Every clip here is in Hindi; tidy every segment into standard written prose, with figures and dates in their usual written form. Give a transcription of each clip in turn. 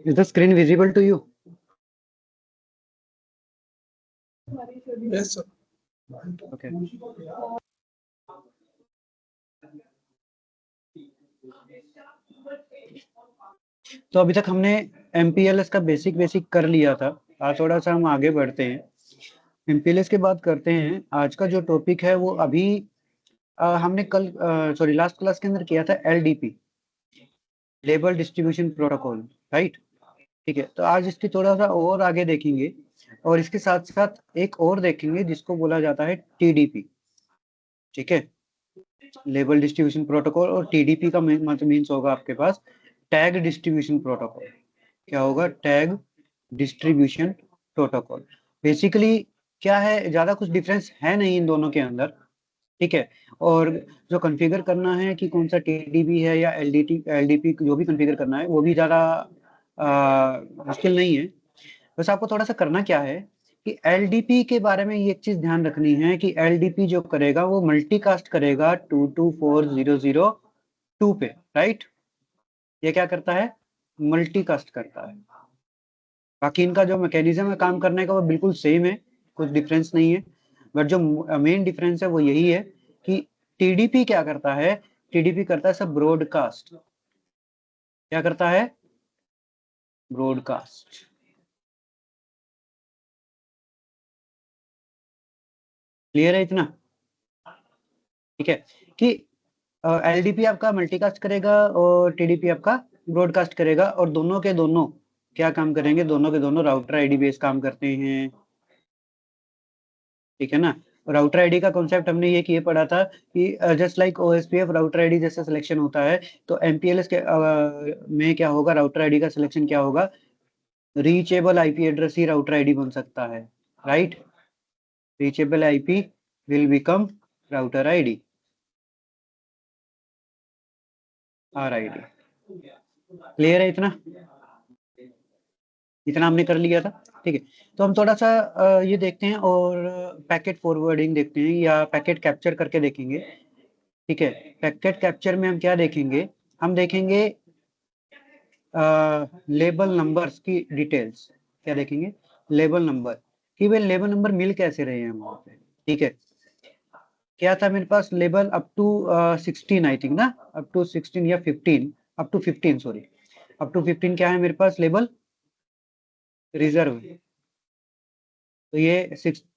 Is the screen visible to you? Yes, sir. Okay. तो अभी तक हमने MPLS का बेसिक कर लिया था। आज थोड़ा सा हम आगे बढ़ते हैं। MPLS के बाद करते हैं। आज का जो टॉपिक है वो अभी हमने कल लास्ट क्लास के अंदर किया था LDP, label distribution protocol, right? ठीक है, तो आज इसकी थोड़ा सा और आगे देखेंगे और इसके साथ साथ एक और देखेंगे जिसको बोला जाता है TDP। ठीक है, लेबल डिस्ट्रीब्यूशन प्रोटोकॉल और TDP का मीन्स होगा आपके पास टैग डिस्ट्रीब्यूशन प्रोटोकॉल। क्या होगा? Tag distribution protocol. बेसिकली क्या है, ज्यादा कुछ डिफरेंस है नहीं इन दोनों के अंदर। ठीक है, और जो कॉन्फ़िगर करना है कि कौन सा TDP है या LDP जो भी कॉन्फ़िगर करना है वो भी ज्यादा मुश्किल नहीं है। बस आपको थोड़ा सा करना क्या है कि LDP के बारे में ये एक चीज ध्यान रखनी है कि LDP जो करेगा वो मल्टीकास्ट करेगा 224002 पे, राइट? ये क्या करता है? मल्टीकास्ट करता है। बाकी इनका जो मैकेनिज्म है काम करने का वो बिल्कुल सेम है, कुछ डिफरेंस नहीं है। बट जो मेन डिफरेंस है वो यही है कि TDP क्या करता है? TDP करता है सब ब्रॉडकास्ट। क्या करता है? ब्रॉडकास्ट। क्लियर है इतना? ठीक है कि LDP आपका मल्टीकास्ट करेगा और TDP आपका ब्रॉडकास्ट करेगा, और दोनों के दोनों क्या काम करेंगे? दोनों के दोनों राउटर आईडी बेस काम करते हैं। ठीक है ना? राउटर आईडी का कॉन्सेप्ट हमने ये पढ़ा था कि just like OSPF router ID जैसा सिलेक्शन होता है, तो MPLS के में क्या होगा? राउटर आईडी का सिलेक्शन क्या होगा? रीचेबल IP एड्रेस ही राउटर आईडी बन सकता है, right? Reachable IP will become router ID, RID। Clear है इतना? इतना हमने कर लिया था। ठीक है, तो हम थोड़ा सा ये देखते हैं और पैकेट फॉरवर्डिंग देखते हैं या पैकेट कैप्चर करके देखेंगे। ठीक है, पैकेट कैप्चर में हम क्या देखेंगे? हम देखेंगे लेबल नंबर्स की डिटेल्स। क्या देखेंगे? लेबल नंबर, कि वे लेबल नंबर मिल कैसे रहे हैं वहां पे। ठीक है, क्या था मेरे पास? Label up to 16 I think ना, अप टू 16 या 15, up to 15 sorry, up to 15 क्या है मेरे पास? Label reserve. तो ये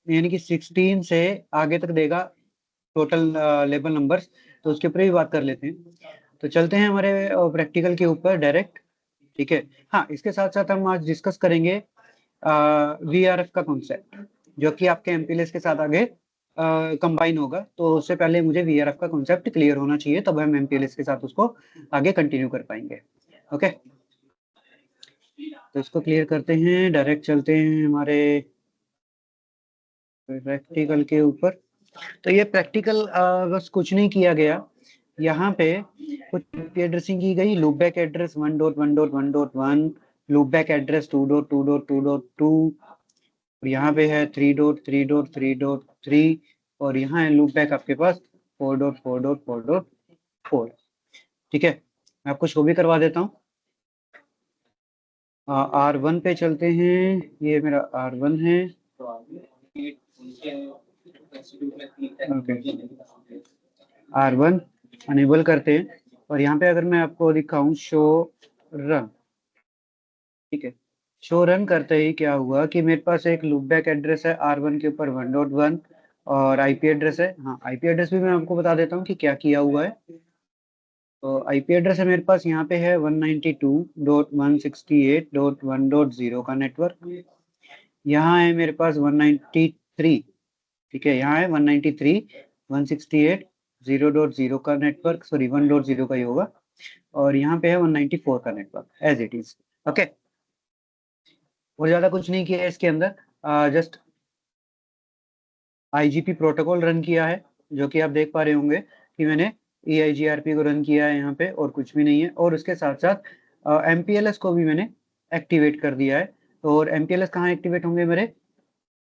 यानी कि 16 से आगे तक देगा टोटल लेबल नंबर्स। तो उसके ऊपर भी बात कर लेते हैं। तो चलते हैं हमारे प्रैक्टिकल के ऊपर डायरेक्ट। ठीक है, हाँ, इसके साथ साथ हम आज डिस्कस करेंगे VRF का कॉन्सेप्ट, जो कि आपके MPLS के साथ आगे कंबाइन होगा। तो उससे पहले मुझे VRF का कॉन्सेप्ट क्लियर होना चाहिए, तब हम MPLS के साथ उसको आगे कंटिन्यू कर पाएंगे। ओके, तो इसको क्लियर करते हैं, डायरेक्ट चलते हैं हमारे प्रैक्टिकल के ऊपर। तो ये प्रैक्टिकल बस कुछ नहीं किया गया, यहाँ पे कुछ IP एड्रेसिंग की गई। लूपबैक एड्रेस 1.1.1.1, लूपबैक एड्रेस 2.2.2.2, और यहाँ पे है 3.3.3.3, और यहाँ है लूपबैक आपके पास 4.4.4.4। ठीक है, मैं आपको शो भी करवा देता हूँ। R1 पे चलते हैं, ये मेरा R1 है। R1 अनेबल करते हैं, और यहाँ पे अगर मैं आपको दिखाऊं शो रन। ठीक है, शो रन करते ही क्या हुआ कि मेरे पास एक लूपबैक एड्रेस है R1 के ऊपर 1.1, और IP एड्रेस है। हाँ, IP एड्रेस भी मैं आपको बता देता हूँ कि क्या किया हुआ है। तो IP एड्रेस है मेरे पास यहाँ पे है 192.168.1.0 का नेटवर्क। यहाँ है मेरे पास 193। ठीक है, यहाँ है 193.168.0.0 का नेटवर्क, सॉरी 1.0 का ही होगा, और यहाँ पे है 194 का network as it is. Okay, और ज्यादा कुछ नहीं किया है इसके अंदर, जस्ट IGP प्रोटोकॉल रन किया है, जो कि आप देख पा रहे होंगे कि मैंने EIGRP को रन किया है यहाँ पे, और कुछ भी नहीं है। और उसके साथ साथ MPLS को भी मैंने एक्टिवेट कर दिया है। और MPLS कहाँ एक्टिवेट होंगे मेरे?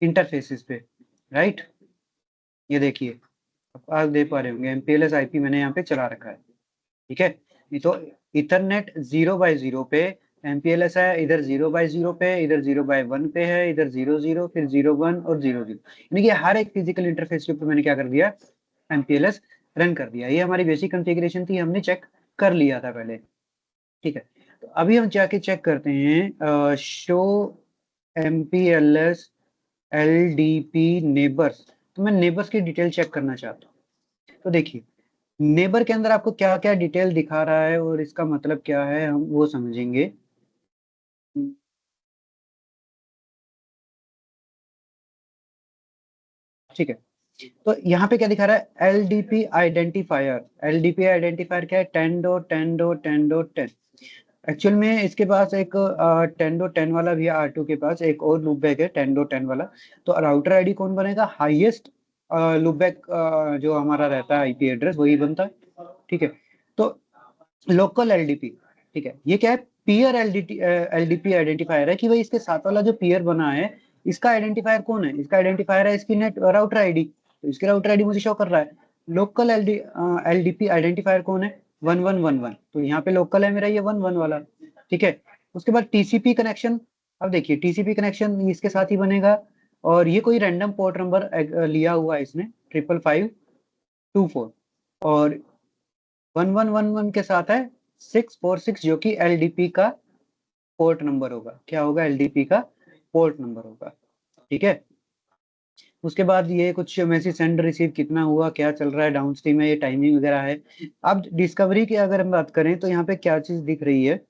इंटरफेसेस पे, राइट। ये देखिए आप देख पा रहे होंगे MPLS IP मैंने यहाँ पे चला रखा है, ठीक है। ये तो इथरनेट 0x0 पे MPLS है, इधर 0x0 पे, इधर 0x1 पे है, इधर 0 0 फिर 0 1 और 0 0, यानी कि हर एक फिजिकल इंटरफेस के ऊपर मैंने क्या कर दिया, MPLS रन कर दिया। ये हमारी बेसिक कॉन्फ़िगरेशन थी, हमने चेक कर लिया था पहले, ठीक है। तो अभी हम जाके चेक करते हैं शो MPLS LDP नेबर्स। तो मैं नेबर्स की डिटेल चेक करना चाहता हूँ। तो देखिए नेबर के अंदर आपको क्या क्या डिटेल दिखा रहा है और इसका मतलब क्या है हम वो समझेंगे। ठीक है, तो यहाँ पे क्या दिखा रहा है, LDP आइडेंटिफायर। LDP आइडेंटिफायर क्या है, 10.10.10.10। एक्चुअल में इसके पास एक 10.10 वाला भी है, R2 के पास एक और लूप बैक है 10.10 वाला। तो राउटर आईडी कौन बनेगा, हाईएस्ट लूप बैक जो हमारा रहता है आईपी एड्रेस वही बनता है, ठीक है। तो लोकल एलडीपी, ठीक है, ये क्या है, पीयर एलडीपी आइडेंटिफायर है कि भाई इसके साथ वाला जो पीयर बना है इसका आइडेंटिफायर कौन है, इसका आइडेंटिफायर है इसकी नेट राउटर आईडी, तो इसके राउटर आईडी मुझे शो कर रहा है। लोकल एलडीपी आइडेंटिफायर कौन है, 1111, तो यहाँ पे लोकल है मेरा ये 11 वाला, ठीक है। उसके बाद टीसीपी कनेक्शन, अब देखिए टीसीपी कनेक्शन इसके साथ ही बनेगा, और ये कोई रैंडम पोर्ट नंबर लिया हुआ है इसने 55524, और 1111 के साथ है 646 जो कि एलडीपी का पोर्ट नंबर होगा, क्या होगा, एलडीपी का पोर्ट नंबर होगा, ठीक है। उसके बाद ये कुछ मैसेज सेंड रिसीव कितना हुआ, क्या चल रहा है डाउनस्ट्रीम में, ये टाइमिंग वगैरह है। अब डिस्कवरी की अगर हम बात करें तो यहाँ पे क्या चीज दिख रही है,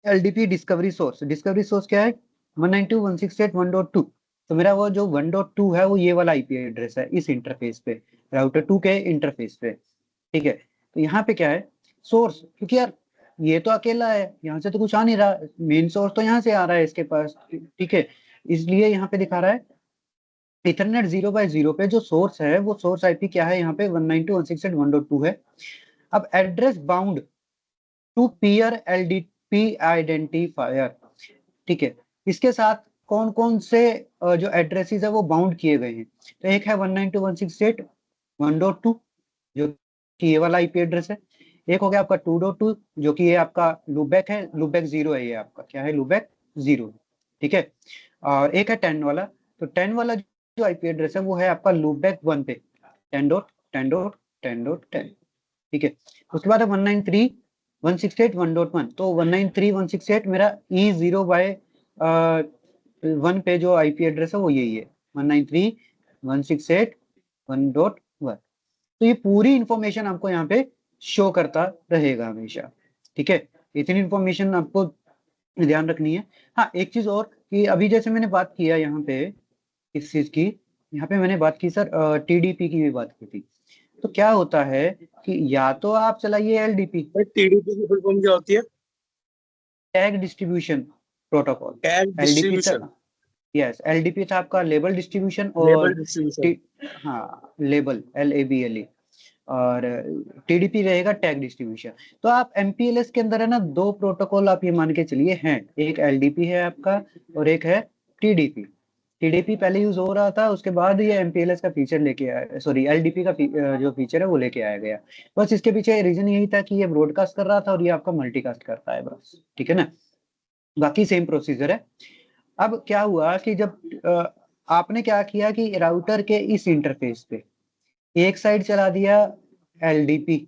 एलडीपी डिस्कवरी सोर्स क्या है, 192.168.1.2। तो मेरा वो जो 1.2 है वो ये वाला आईपी एड्रेस है इस इंटरफेस पे, राउटर 2 के इंटरफेस पे, ठीक है। तो यहाँ पे क्या है, सोर्स, क्योंकि यार ये तो अकेला है, यहाँ से तो कुछ आ नहीं रहा, मेन सोर्स तो यहाँ से आ रहा है इसके पास, ठीक है। इसलिए यहाँ पे दिखा रहा है इथरनेट 0x0 पे जो सोर्स है वो सोर्स आईपी क्या है, यहाँ पे 192.168.1.2 है। अब address bound to peer LDP identifier, ठीक है, इसके साथ कौन कौन से जो एड्रेसेस है वो बाउंड किए गए हैं। तो एक है 192.168.1.2 जो कि ये वाला आईपी एड्रेस है, एक हो गया आपका 2.2 जो कि ये आपका लूपबैक है, लूपबैक 0 है, ये आपका क्या है, लूपबैक 0, ठीक है। और एक है 10 वाला, तो 10 वाला जो आईपी एड्रेस है वो है आपका लूपबैक 1 पे 10.10.10.10, ठीक है। उसके बाद है 193.168.1.1, तो 193.168 मेरा E0/1 पे जो आईपी एड्रेस है वो यही है 193.168.1.1। तो ये पूरी इंफॉर्मेशन आपको यहाँ पे शो करता रहेगा हमेशा, ठीक है। इतनी इंफॉर्मेशन आपको ध्यान रखनी है। हाँ एक चीज और कि अभी जैसे मैंने बात किया यहाँ पे इस चीज की, यहाँ पे मैंने बात की सर टीडीपी की भी बात की थी। तो क्या होता है कि या तो आप चलाइए एलडीपी, टीडीपी की फुल फॉर्म क्या होती है? Tag distribution protocol. Tag LDP था, डिस्ट्रीब्यूशन, यस एलडीपी था आपका लेबल डिस्ट्रीब्यूशन, लेबल और डिस्ट्रीब्यूशन। हाँ लेबल LABLE, और टीडीपी रहेगा टैग डिस्ट्रीब्यूशन। तो आप एमपीएलएस के अंदर है ना दो प्रोटोकॉल आप ये मान के चलिए हैं, एक एलडीपी है आपका और एक है टीडीपी। टीडीपी पहले यूज हो रहा था, उसके बाद ये एमपीएलएस का फीचर लेके आया, सॉरी एलडीपी का जो फीचर है वो लेके आया गया। बस इसके पीछे रीजन यही था कि ये ब्रॉडकास्ट कर रहा था और ये आपका मल्टीकास्ट करता है बस, ठीक है ना, बाकी सेम प्रोसीजर है। अब क्या हुआ कि जब आपने क्या किया कि राउटर के इस इंटरफेस पे एक साइड चला दिया एलडीपी,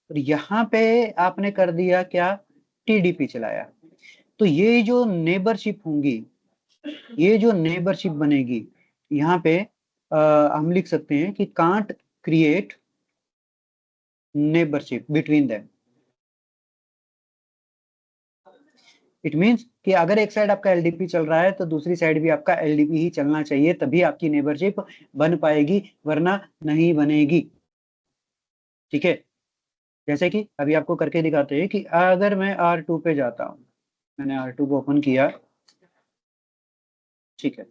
और यहाँ पे आपने कर दिया क्या, टीडीपी चलाया। तो ये जो नेबरशिप होंगी, ये जो नेबरशिप बनेगी, यहाँ पे हम लिख सकते हैं कि can't create neighbourship between them. It means कि अगर एक साइड आपका एलडीपी चल रहा है तो दूसरी साइड भी आपका एलडीपी ही चलना चाहिए, तभी आपकी नेबरशिप बन पाएगी, वरना नहीं बनेगी, ठीक है। जैसे कि अभी आपको करके दिखाते हैं कि अगर मैं R2 पे जाता हूँ, मैंने R2 को ओपन किया, ठीक है,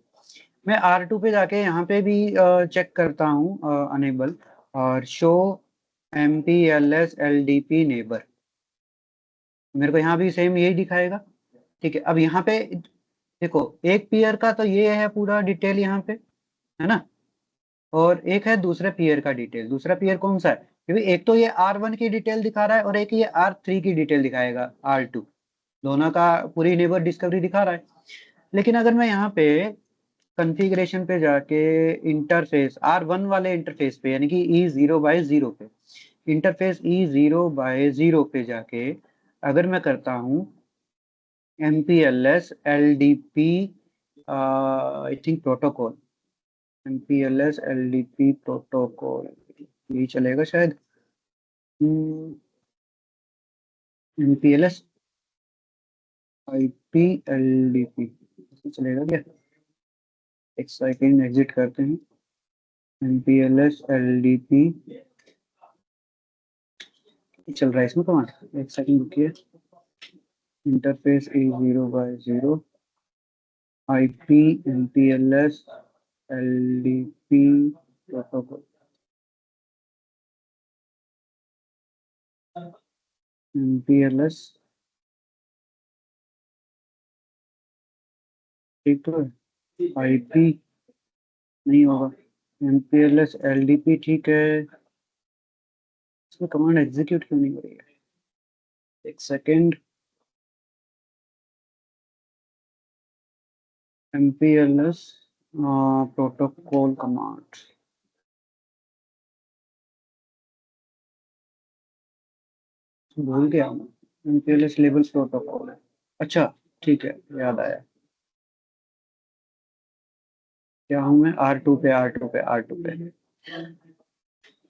मैं R2 पे जाके यहाँ पे भी चेक करता हूँ अनेबल और शो MPLS LDP नेबर, मेरे को यहाँ भी सेम यही दिखाएगा, ठीक है। अब यहाँ पे देखो एक पेयर का तो ये है पूरा डिटेल यहाँ पे, है ना, और एक है दूसरे पेयर का डिटेल। दूसरा पेयर कौन सा है, क्योंकि एक तो ये R1 की डिटेल दिखा रहा है और एक ये R3 की डिटेल दिखाएगा, R2 दोनों का पूरी नेबर डिस्कवरी दिखा रहा है। लेकिन अगर मैं यहाँ पे कॉन्फ़िगरेशन पे जाके इंटरफेस R1 वाले इंटरफेस पे यानी कि E0/0 पे, इंटरफेस E0/0 पे जाके अगर मैं करता हूँ MPLS LDP I think protocol, MPLS LDP protocol यही चलेगा शायद। MPLS IP LDP चलेगा क्या? एक सेकंड एग्जिट करते हैं। MPLS LDP चल रहा है इसमें कमांड, एक सेकंड रुकिए। Interface E0/0 IP MPLS LDP protocol, MPLS ठीक तो है, IP नहीं होगा, MPLS LDP ठीक है। इसमें कमांड एग्जीक्यूट क्यों नहीं हो रही है, एक सेकंड। MPLS प्रोटोकॉल कमांड भूल गया हूँ। MPLS लेबल प्रोटोकॉल है, अच्छा ठीक है याद आया। क्या हूँ मैं, R2 पे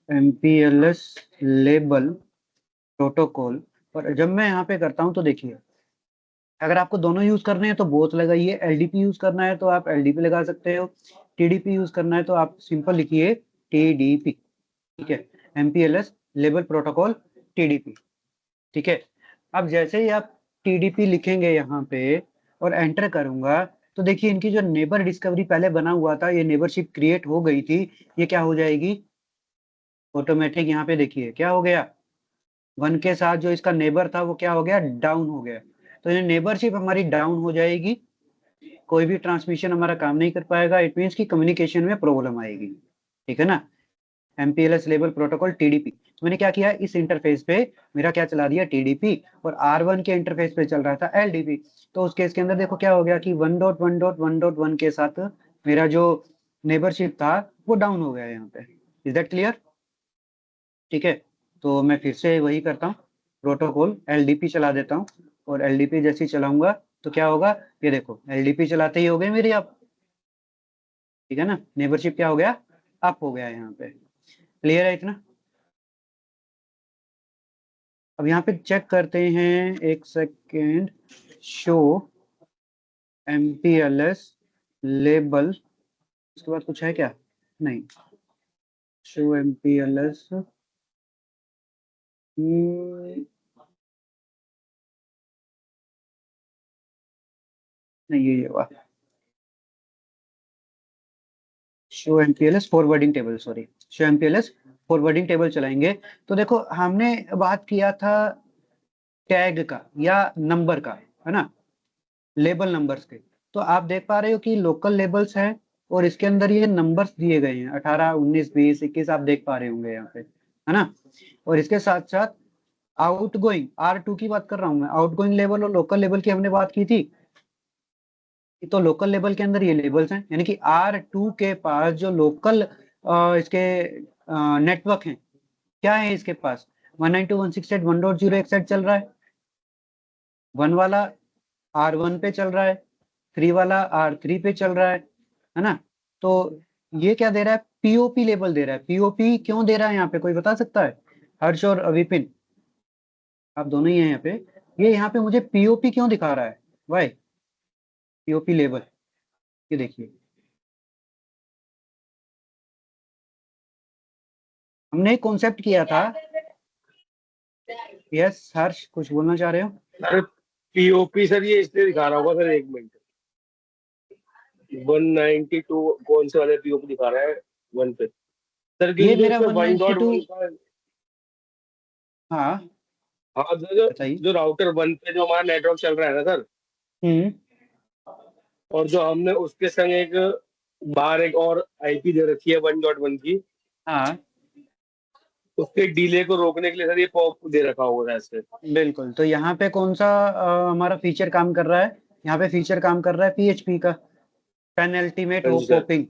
MPLS लेबल प्रोटोकॉल। और जब मैं यहाँ पे करता हूँ तो देखिए, अगर आपको दोनों यूज करने हैं तो बोथ लगाइए, LDP यूज करना है तो आप LDP लगा सकते हो, TDP यूज करना है तो आप सिंपल लिखिए TDP, ठीक है, MPLS लेबल प्रोटोकॉल TDP, ठीक है। अब जैसे ही आप TDP लिखेंगे यहाँ पे और एंटर करूंगा तो देखिए इनकी जो नेबर डिस्कवरी पहले बना हुआ था, ये नेबरशिप क्रिएट हो गई थी, ये क्या हो जाएगी ऑटोमेटिक। यहाँ पे देखिए क्या हो गया, 1 के साथ जो इसका नेबर था वो क्या हो गया, डाउन हो गया। तो ये नेबरशिप हमारी डाउन हो जाएगी, कोई भी ट्रांसमिशन हमारा काम नहीं कर पाएगा, इट मीन्स की कम्युनिकेशन में प्रॉब्लम आएगी, ठीक है ना। MPLS लेबल प्रोटोकॉल TDP, तो मैंने क्या किया, इस इंटरफेस पे मेरा क्या चला दिया TDP, और R1 के इंटरफेस पे चल रहा था LDP। तो उस केस के अंदर देखो क्या हो गया कि 1.1.1.1 के साथ मेरा जो नेबरशिप था वो डाउन हो गया यहाँ पे। Is that clear? ठीक है, तो मैं फिर से वही करता हूँ, प्रोटोकॉल LDP चला देता हूँ, और LDP जैसे ही चलाऊंगा तो क्या होगा, ये देखो LDP चलाते ही हो गए मेरी आप, ठीक है ना, नेबरशिप क्या हो गया, अप हो गया यहाँ पे। क्लियर है इतना? अब यहाँ पे चेक करते हैं, एक सेकेंड, शो MPLS लेबल, उसके बाद कुछ है क्या, नहीं, शो MPLS नहीं, ये हुआ show MPLS forwarding table, sorry, show MPLS forwarding table चलाएंगे। तो देखो हमने बात किया था टैग का या नंबर का, है ना, लेबल नंबर्स के। तो आप देख पा रहे हो कि लोकल लेबल्स हैं और इसके अंदर ये नंबर्स दिए गए हैं 18 19 20 21, आप देख पा रहे होंगे यहाँ पे, है ना। और इसके साथ साथ आउटगोइंग R2 की बात कर रहा हूँ मैं, आउटगोइंग लेवल और लोकल लेवल की हमने बात की थी। तो लोकल लेवल के अंदर ये लेबल्स हैं, यानी कि R2 के पास जो लोकल इसके नेटवर्क हैं, क्या है इसके पास, 192.168.1.0 चल रहा है, 1 वाला R1 पे चल रहा है, 3 वाला R3 पे चल रहा है ना। तो ये क्या दे रहा है, POP लेबल दे रहा है। POP क्यों दे रहा है यहाँ पे, कोई बता सकता है? हर्ष और विपिन, आप दोनों ही हैं यहाँ पे, ये यहाँ पे मुझे POP क्यों दिखा रहा है, वाई POP लेबल, ये देखिए हमने एक कॉन्सेप्ट किया था। यस हर्ष, कुछ बोलना चाह रहे हो? अरे पीओपी सर, ये इसलिए दिखा रहा होगा सर, 1 मिनट। 192 कौन से वाले पीओपी दिखा रहा है 1 पे सर? ये क्योंकि जो मेरा इसमें 192, 1.1 का, हाँ हाँ जो बताइए। जो राउटर 1 पे जो हमारा नेटवर्क चल रहा है ना सर, हम्म और जो हमने उसके संग एक बाहर एक और आईपी दे रखी है 1.1 की, हाँ उसके डिले को रोकने के लिए सर ये पॉप दे रखा होगा ऐसे। बिल्कुल। तो यहाँ पे कौन सा हमारा फीचर काम कर रहा है? यहाँ पे फीचर काम कर रहा है पीएचपी का, पेनल्टीमेट हाँ जी होप सर। पोपिंग,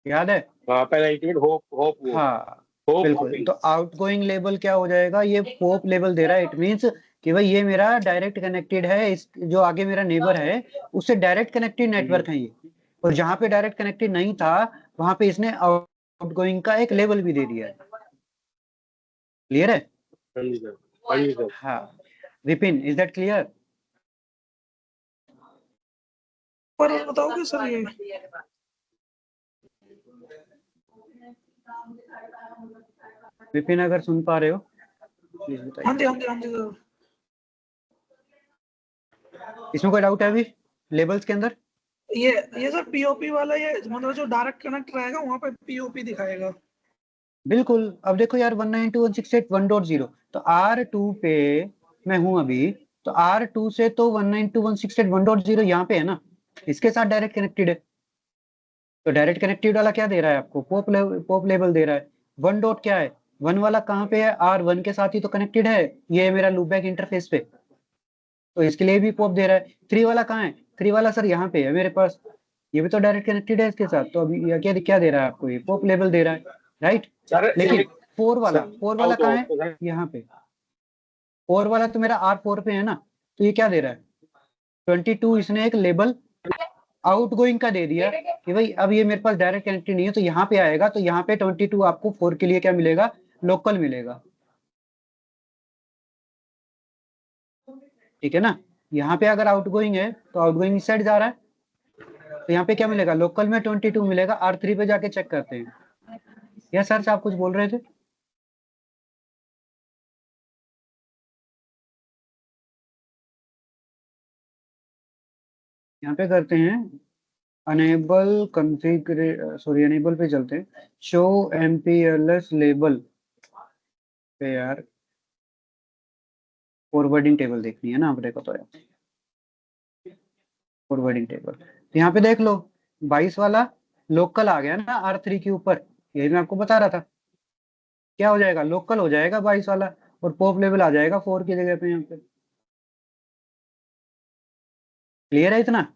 याद है? हाँ, पेनल्टी होप होप वो हाँ होप बिल्कुल। होपिंग। तो आउटगोइंग लेबल क्या हो जाएगा? ये पोप लेवल दे रहा है। इट मीन्स कि भाई ये मेरा डायरेक्ट कनेक्टेड है, इस जो आगे मेरा नेबर है उससे डायरेक्ट कनेक्टेड नेटवर्क है ये। और जहां पे डायरेक्ट कनेक्टेड नहीं था वहां पे इसने आउटगोइंग का एक लेवल भी दे दिया है। क्लियर है? हाँ जी सर। हाँ जी सर। हाँ विपिन, इज दैट क्लियर? पर बताओगे सर ये? विपिन अगर सुन पा रहे हो प्लीज बताइए। हाँ जी हाँ जी हाँ जी सर। इसमें कोई डाउट है अभी लेबल्स के अंदर? ये सर पीओपी वाला, ये मतलब जो डायरेक्ट कनेक्ट रहेगा वहां पे पीओपी दिखाएगा। बिल्कुल। अब देखो यार 192.168.1.0 तो R2 पे मैं हूं अभी, तो R2 से तो 192.168.1.0 यहाँ पे है ना, इसके साथ डायरेक्ट कनेक्टेड है। तो डायरेक्ट कनेक्टेड वाला क्या दे रहा है आपको? पोप लेवल दे रहा है। वन डॉट क्या है? वन वाला कहाँ पे है? R1 के साथ ही तो कनेक्टेड है, ये है मेरा लूपबैक इंटरफेस पे, तो इसके लिए भी पोप दे रहा है। थ्री वाला कहाँ है? थ्री वाला सर यहाँ पे है मेरे पास, ये भी तो डायरेक्ट कनेक्टेड है इसके साथ। तो अभी ये क्या क्या दे रहा है आपको? ये पोप लेवल दे रहा है, राइट? सर लेकिन एक फोर वाला आउट कहाँ ऑफ है? तो सर यहाँ पे। फोर वाला तो मेरा R4 पे है ना, तो ये क्या दे रहा है? 22 इसने एक लेबल आउटगोइंग का दे दिया कि भाई अब ये मेरे पास डायरेक्ट कनेक्टेड नहीं है, तो यहाँ पे आएगा, तो यहाँ पे 22 आपको 4 के लिए क्या मिलेगा? लोकल मिलेगा। ठीक है ना? यहाँ पे अगर आउटगोइंग है तो आउटगोइंग इस साइड जा रहा है, तो यहाँ पे क्या मिलेगा? लोकल में 22 मिलेगा। R3 पे जाके चेक करते हैं। यस सर, आप कुछ बोल रहे थे? यहाँ पे करते हैं अनेबल कॉन्फ़िगर, सॉरी अनेबल पे चलते हैं। शो एमपीएलएस लेबल पे यार फॉरवर्डिंग टेबल देखनी है ना अपने को, तो यार फॉरवर्डिंग टेबल तो यहाँ पे देख लो, 22 वाला लोकल आ गया ना R3 के ऊपर, यही मैं आपको बता रहा था। क्या हो जाएगा? लोकल हो जाएगा 22 वाला, और पॉप लेवल आ जाएगा 4 की जगह पे यहाँ पे। क्लियर है इतना?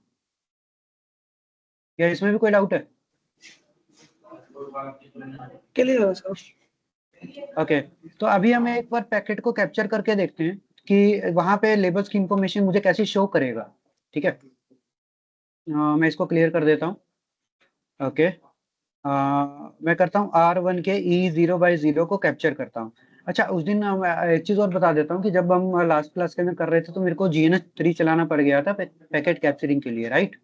या इसमें भी कोई डाउट है? क्लियर है सर। ओके। तो अभी हम एक बार पैकेट को कैप्चर करके देखते हैं कि वहां पे लेबल्स की इंफॉर्मेशन मुझे कैसे शो करेगा। ठीक है, मैं इसको क्लियर कर देता हूँ। ओके, मैं करता हूँ R1 के E0/0 को कैप्चर करता हूँ। अच्छा, उस दिन एक चीज और बता देता हूँ कि जब हम लास्ट क्लास के अंदर कर रहे थे तो मेरे को GNS3 चलाना पड़ गया था पैकेट कैप्चरिंग के लिए, राइट?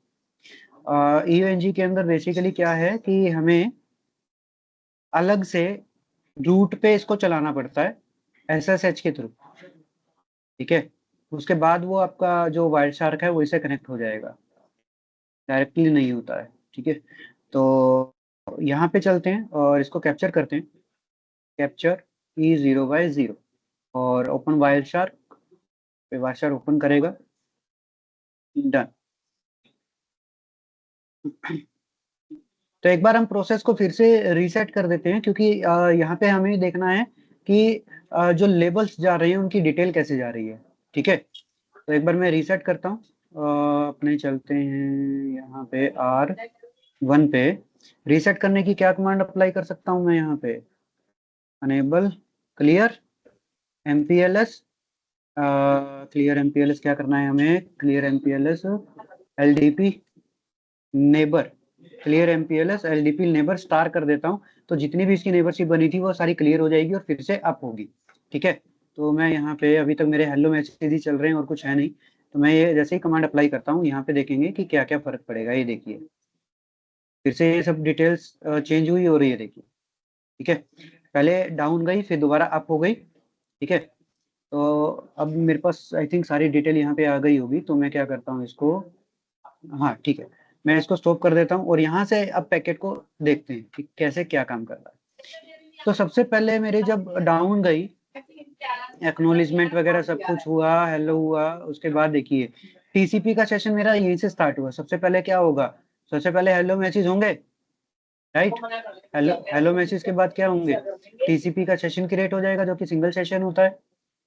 EONG के अंदर बेसिकली क्या है कि हमें अलग से रूट पे इसको चलाना पड़ता है SSH के थ्रू। ठीक है, उसके बाद वो आपका जो वाइल्ड शार्क है वो इससे कनेक्ट हो जाएगा, डायरेक्टली नहीं होता है। ठीक है, तो यहाँ पे चलते हैं और इसको कैप्चर करते हैं। कैप्चर E0/0 और ओपन वाइल्ड शार्क पे वाइल्ड शार्क ओपन करेगा। डन। तो एक बार हम प्रोसेस को फिर से रीसेट कर देते हैं, क्योंकि यहाँ पे हमें देखना है कि जो लेबल्स जा रही हैं उनकी डिटेल कैसे जा रही है। ठीक है, तो एक बार मैं रीसेट करता हूँ। अपने चलते हैं यहाँ पे R1 पे। रीसेट करने की क्या कमांड अप्लाई कर सकता हूँ मैं यहाँ पे? Enable clear MPLS। Clear MPLS क्या करना है हमें? Clear MPLS LDP neighbour, clear MPLS LDP neighbour star कर देता हूँ, तो जितनी भी इसकी नेबरशिप बनी थी वो सारी क्लियर हो जाएगी और फिर से अप होगी। ठीक है, तो मैं यहाँ पे अभी तक मेरे हेलो मैसेज ही चल रहे हैं और कुछ है नहीं, तो मैं ये जैसे ही कमांड अप्लाई करता हूँ यहाँ पे देखेंगे कि क्या क्या फर्क पड़ेगा। ये देखिए फिर से ये सब डिटेल्स चेंज हुई और ये देखिए। ठीक है, पहले डाउन गई फिर दोबारा अप हो गई। ठीक है, तो अब मेरे पास आई थिंक सारी डिटेल यहाँ पे आ गई होगी, तो मैं क्या करता हूँ इसको, हाँ ठीक है, मैं इसको स्टॉप कर देता हूँ और यहाँ से अब पैकेट को देखते हैं कि कैसे क्या काम कर रहा है। तो सबसे पहले मेरे जब डाउन गई, एक्नॉलेजमेंट वगैरह सब कुछ हुआ, हेलो हुआ, उसके बाद देखिए टीसीपी का सेशन मेरा यहीं से स्टार्ट हुआ। सबसे पहले क्या होगा, सबसे पहले हेलो मैसेज होंगे, राइट। हेलो मैसेज के बाद क्या होंगे, टीसीपी का सेशन क्रिएट हो जाएगा जो कि सिंगल सेशन होता है।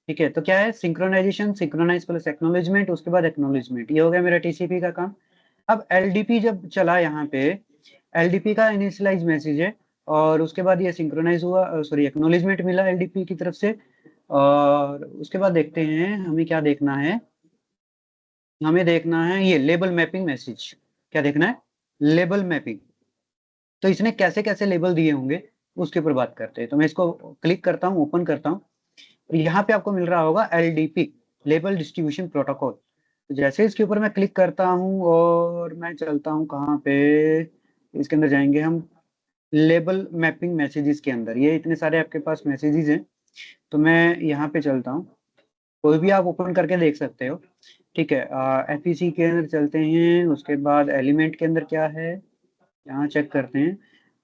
ठीक है, तो क्या है, सिंक्रोनाइजेशन, सिंक्रोनाइज प्लस एक्नॉलेजमेंट, उसके बाद एक्नॉलेजमेंट, ये हो गया मेरा टीसीपी का काम। अब एलडीपी जब चला यहाँ पे, एलडीपी का इनिशियलाइज मैसेज है और उसके बाद ये सिंक्रोनाइज हुआ, सॉरी एक्नॉलेजमेंट मिला एलडीपी की तरफ से। और उसके बाद देखते हैं हमें क्या देखना है, हमें देखना है ये लेबल मैपिंग मैसेज। क्या देखना है, लेबल मैपिंग। तो इसने कैसे कैसे लेबल दिए होंगे उसके ऊपर बात करते हैं। तो मैं इसको क्लिक करता हूँ, ओपन करता हूँ, और यहाँ पे आपको मिल रहा होगा एलडीपी, लेबल डिस्ट्रीब्यूशन प्रोटोकॉल। तो जैसे इसके ऊपर मैं क्लिक करता हूँ और मैं चलता हूँ कहाँ पे, इसके अंदर जाएंगे हम, लेबल मैपिंग मैसेजेस के अंदर। ये इतने सारे आपके पास मैसेजेस हैं, तो मैं यहाँ पे चलता हूँ, कोई भी आप ओपन करके देख सकते हो। ठीक है, एफईसी के अंदर चलते हैं, उसके बाद एलिमेंट के अंदर क्या है यहाँ चेक करते हैं।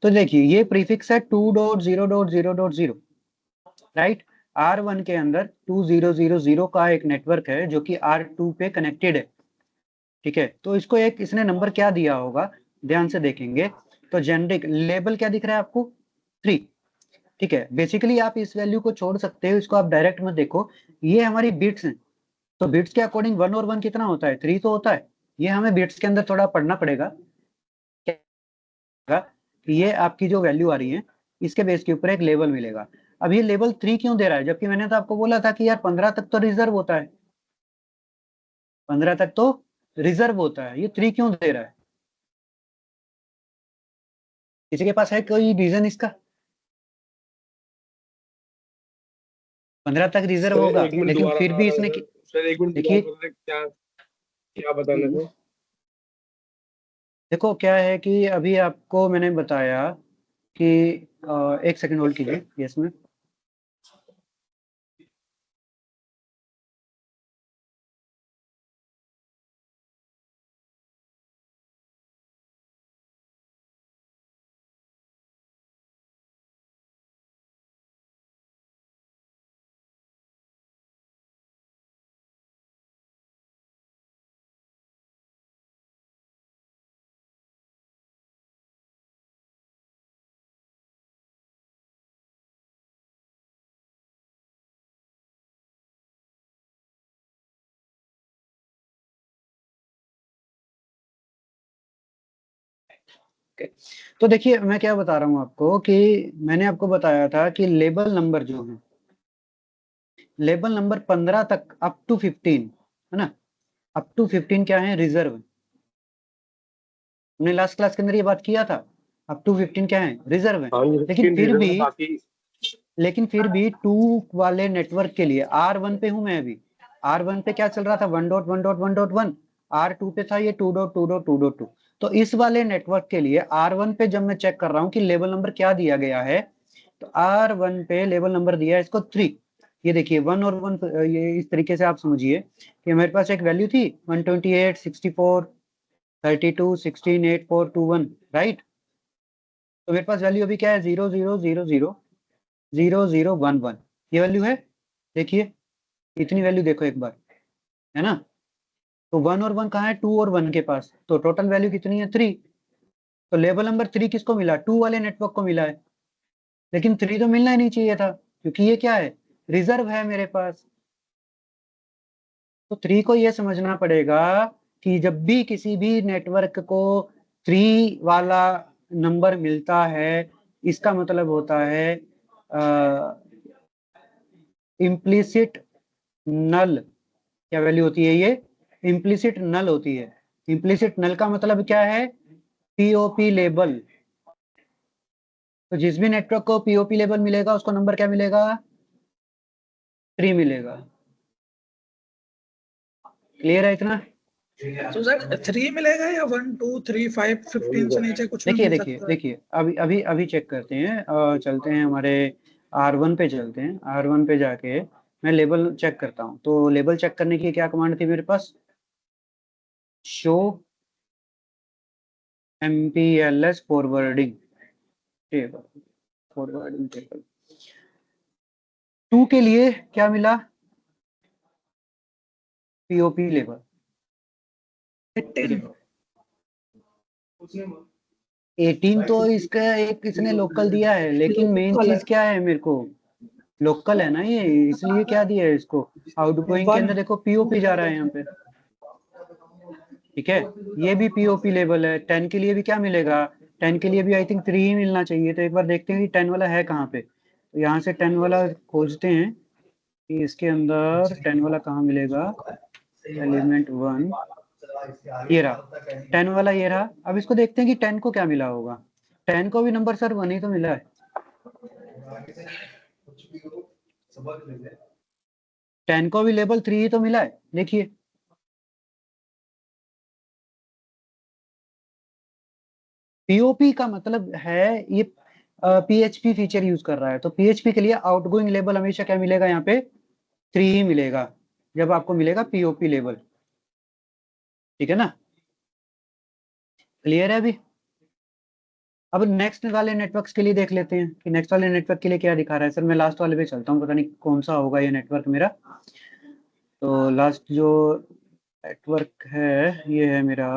तो देखिए ये प्रीफिक्स है 2.0.0.0, राइट। R1 के अंदर 2000 का एक नेटवर्क है जो कि R2 पे कनेक्टेड है। ठीक है, तो इसको एक इसने नंबर क्या दिया होगा, ध्यान से देखेंगे तो जेनरिक लेबल क्या दिख रहा है आपको, 3। ठीक है, बेसिकली आप इस वैल्यू को छोड़ सकते हो, इसको आप डायरेक्ट मत देखो, ये हमारी बिट्स हैं। तो बिट्स के अकॉर्डिंग 1 और 1 कितना होता है, 3 तो होता है। ये हमें बिट्स के अंदर थोड़ा पढ़ना पड़ेगा कि ये आपकी जो वैल्यू आ रही है इसके बेस के ऊपर एक लेवल मिलेगा। अब ये लेवल 3 क्यों दे रहा है, जबकि मैंने तो आपको बोला था कि यार 15 तक तो रिजर्व होता है, 15 तक तो रिजर्व होता है, ये 3 क्यों दे रहा है, किसी के पास है कोई रीजन इसका। 15 तक रिजर्व सर होगा, एक मिनट लेकिन दोबारा फिर भी बताना इसने सर। सर एक मिनट देखिए, दोबारा बताना, क्या क्या बताना हम्म, था? देखो क्या है कि अभी आपको मैंने बताया कि एक सेकंड होल्ड कीजिए, यस में। तो देखिए मैं क्या बता रहा हूँ आपको कि मैंने आपको बताया था कि लेबल नंबर जो है, लेबल नंबर 15 तक अप टू 15 है ना, अप टू 15 क्या है, रिजर्व। हमने लास्ट क्लास के अंदर ये बात किया था, अप टू 15 क्या है, रिजर्व है। हाँ जी, लेकिन 15 फिर रीजन भी है बाकी। लेकिन फिर भी 2 वाले नेटवर्क के लिए, R1 पे हूं मैं अभी, R1 पे क्या चल रहा था, 1.1.1.1, R2 पे था ये 2.2.2.2। तो इस वाले नेटवर्क के लिए R1 पे जब मैं चेक कर रहा हूँ कि लेवल नंबर क्या दिया गया है, तो R1 पे लेवल नंबर दिया है इसको 3। ये देखिए 1 और 1, ये इस तरीके से आप समझिए कि मेरे पास एक वैल्यू थी 128, 64, 32, 16, 8, 4, 2, 1, राइट। तो मेरे पास वैल्यू अभी क्या है, 0.0.0.0.0.1.1, ये वैल्यू है। देखिए इतनी वैल्यू देखो एक बार, है ना। तो 1 और 1 कहाँ है, 2 और 1 के पास, तो टोटल वैल्यू कितनी है, 3। तो लेवल नंबर 3 किसको मिला, 2 वाले नेटवर्क को मिला है। लेकिन 3 तो मिलना ही नहीं चाहिए था, क्योंकि ये क्या है, रिजर्व है मेरे पास। तो 3 को ये समझना पड़ेगा कि जब भी किसी भी नेटवर्क को 3 वाला नंबर मिलता है, इसका मतलब होता है इम्प्लिसिट नल। क्या वैल्यू होती है ये, इम्प्लिसिट नल होती है। इम्प्लिसिट नल का मतलब क्या है, पीओपी लेबल। तो जिस भी नेटवर्क को पीओपी लेबल मिलेगा उसको नंबर क्या मिलेगा, 3 मिलेगा। क्लियर है इतना। तो सर 3 मिलेगा या 1 2 3 5 15 से नीचे कुछ भी देखिए मिल देखिए सकता है? देखिए, अभी अभी अभी चेक करते हैं, चलते हैं हमारे R1 पे, चलते हैं R1 पे जाके मैं लेबल चेक करता हूँ। तो लेबल चेक करने की क्या कमांड थी मेरे पास, show MPLS forwarding table, forwarding table 2 के लिए क्या मिला, पीओपी लेबल। 18 18 तो इसका एक इसने लोकल दिया है, लेकिन मेन Local है। चीज क्या है मेरे को, लोकल है ना ये, इसलिए क्या दिया है इसको, आउटगोइंग के One। अंदर देखो पीओपी जा रहा है यहाँ पे, ठीक है। ये भी पीओपी लेवल है, 10 के लिए भी क्या मिलेगा, 10 के लिए भी आई थिंक 3 ही मिलना चाहिए। तो एक बार देखते हैं कि 10 वाला है कहाँ पे, तो यहाँ से 10 वाला खोजते हैं कि इसके अंदर 10 वाला कहाँ मिलेगा, एलिमेंट 1, ये रहा 10 वाला, ये रहा। अब इसको देखते हैं कि 10 को क्या मिला होगा, 10 को भी नंबर सर 1 ही तो मिला है, 10 को भी लेवल 3 ही तो मिला है। देखिए पीओपी का मतलब है ये पीएचपी फीचर यूज कर रहा है, तो पीएचपी के लिए आउटगोइंग लेवल हमेशा क्या मिलेगा, यहाँ पे 3 ही मिलेगा जब आपको मिलेगा पीओपी लेवल, ठीक है ना, क्लियर है अभी। अब नेक्स्ट वाले नेटवर्क्स के लिए देख लेते हैं कि नेक्स्ट वाले नेटवर्क के लिए क्या दिखा रहा है। सर मैं लास्ट वाले पे चलता हूँ, पता नहीं कौन सा होगा ये नेटवर्क मेरा। तो लास्ट जो नेटवर्क है ये है मेरा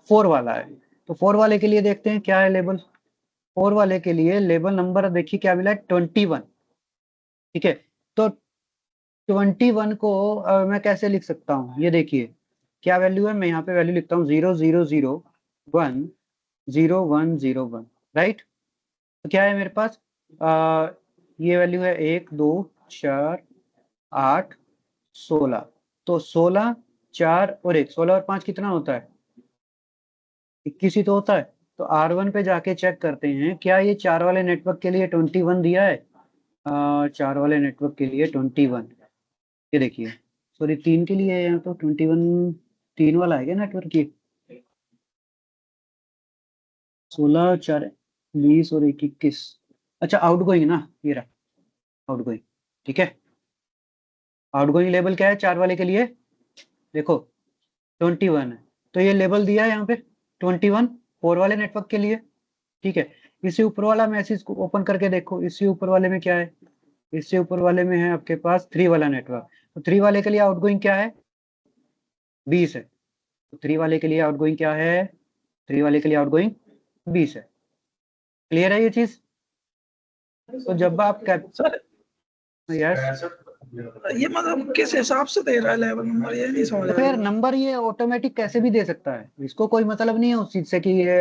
4 वाला है। तो 4 वाले के लिए देखते हैं क्या है लेबल। 4 वाले के लिए लेबल नंबर देखिए क्या मिला है, 21, ठीक है। तो 21 को मैं कैसे लिख सकता हूँ, ये देखिए क्या वैल्यू है, मैं यहाँ पे वैल्यू लिखता हूँ 00010101, राइट। तो क्या है मेरे पास, ये वैल्यू है 1 2 4 8 16, तो 16 4 और 1, 16 और 5 कितना होता है, 21 ही तो होता है। तो R1 पे जाके चेक करते हैं क्या ये 4 वाले नेटवर्क के लिए 21 दिया है, 4 वाले नेटवर्क के लिए 21, ये देखिए सॉरी 3 के लिए है यहाँ तो 21, 3 वाला है क्या नेटवर्क ये, 16 4 20 और 1 21, अच्छा आउटगोइंग ना, ये रहा आउटगोइंग, ठीक है। आउटगोइंग लेवल क्या है 4 वाले के लिए, देखो 21 है, तो ये लेवल दिया है यहाँ पे 21 4 वाले नेटवर्क के लिए, ठीक है। इससे ऊपर वाला मैसेज को ओपन करके देखो, इससे ऊपर वाले में क्या है, इससे ऊपर वाले में है आपके पास 3 वाला नेटवर्क, तो 3 वाले के लिए आउटगोइंग क्या है 20 है, तो 3 वाले के लिए आउटगोइंग क्या है, 3 वाले के लिए आउटगोइंग 20 है, क्लियर है ये चीज। तो जब आप सर यस, ये मतलब किस हिसाब से दे रहा है लेवल नंबर, ये नहीं समझ देखो आ यार रही। नंबर ये ऑटोमेटिक कैसे भी दे सकता है, इसको कोई मतलब नहीं है उस चीज से कि ये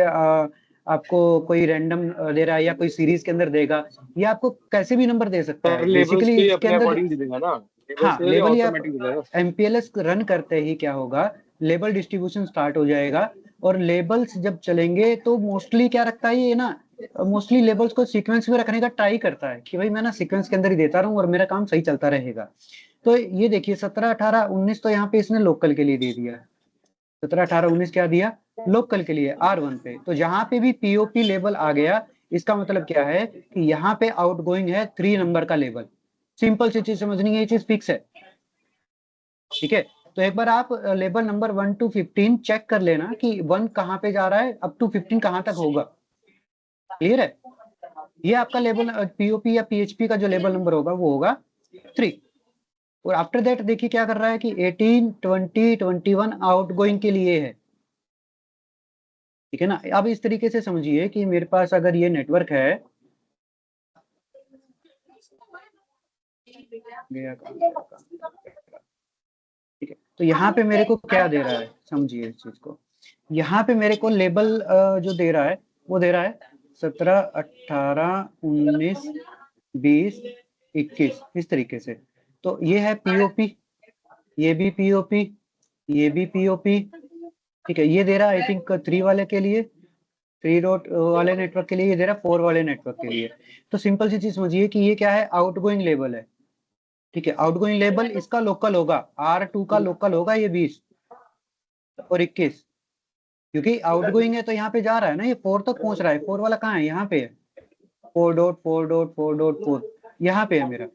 आपको कोई रैंडम दे रहा है या कोई सीरीज के अंदर देगा, ये आपको कैसे भी नंबर दे सकता पर है लेबल्स बेसिकली के लिए इसके अपने अंदर। अकॉर्डिंग दे देगा ना, लेबल्स हाँ के लिए लेबल ही आप ऑटोमेटिक दे देगा। एमपीएलएस रन करते ही क्या होगा, लेबल डिस्ट्रीब्यूशन स्टार्ट हो जाएगा, और लेबल्स जब चलेंगे तो मोस्टली क्या रखता है ये ना, मोस्टली लेबल्स को सीक्वेंस में रखने का ट्राई करता है कि भाई मैं ना सीक्वेंस के अंदर ही देता रहूं और मेरा काम सही चलता रहेगा। तो ये देखिए 17 18 19 तो यहाँ पे इसने लोकल के लिए दे दिया, 17 18 19 क्या दिया लोकल के लिए R1 पे, तो जहां पे भी पीओपी लेवल आ गया इसका मतलब क्या है कि यहाँ पे आउटगोइंग है 3 नंबर का लेवल। सिंपल सी चीज समझनी है, ये चीज फिक्स है, ठीक है। तो एक बार आप लेबल नंबर 1 to 15 चेक कर लेना कि 1 कहाँ पे जा रहा है, अप टू 15 कहाँ तक होगा, क्लियर है। ये आपका लेबल पीओपी या पीएचपी का जो लेबल नंबर होगा वो होगा 3, और आफ्टर दैट देखिए क्या कर रहा है कि 18 20 21 आउटगोइंग के लिए है, ठीक है ना। अब इस तरीके से समझिए कि मेरे पास अगर ये नेटवर्क है, ठीक है, तो यहाँ पे मेरे को क्या दे रहा है, समझिए इस चीज को, यहाँ पे मेरे को लेबल जो दे रहा है वो दे रहा है 17 18 19 20 21 इस तरीके से। तो ये है पीओपी, ये भी पीओपी, ये भी पीओपी, ठीक है। ये दे रहा है आई थिंक 3 वाले के लिए, 3 डॉट वाले नेटवर्क के लिए, ये दे रहा है 4 वाले नेटवर्क के लिए। तो सिंपल सी चीज समझिए कि ये क्या है, आउटगोइंग लेवल है, ठीक है। आउटगोइंग लेवल इसका लोकल होगा, R2 का लोकल होगा ये 20 और 21, क्योंकि आउटगोइंग है तो यहाँ पे जा रहा है ना, ये 4 तक पहुंच रहा है, 4 वाला कहाँ है, यहाँ पे है 4.4.4.4 यहाँ पे है मेरा।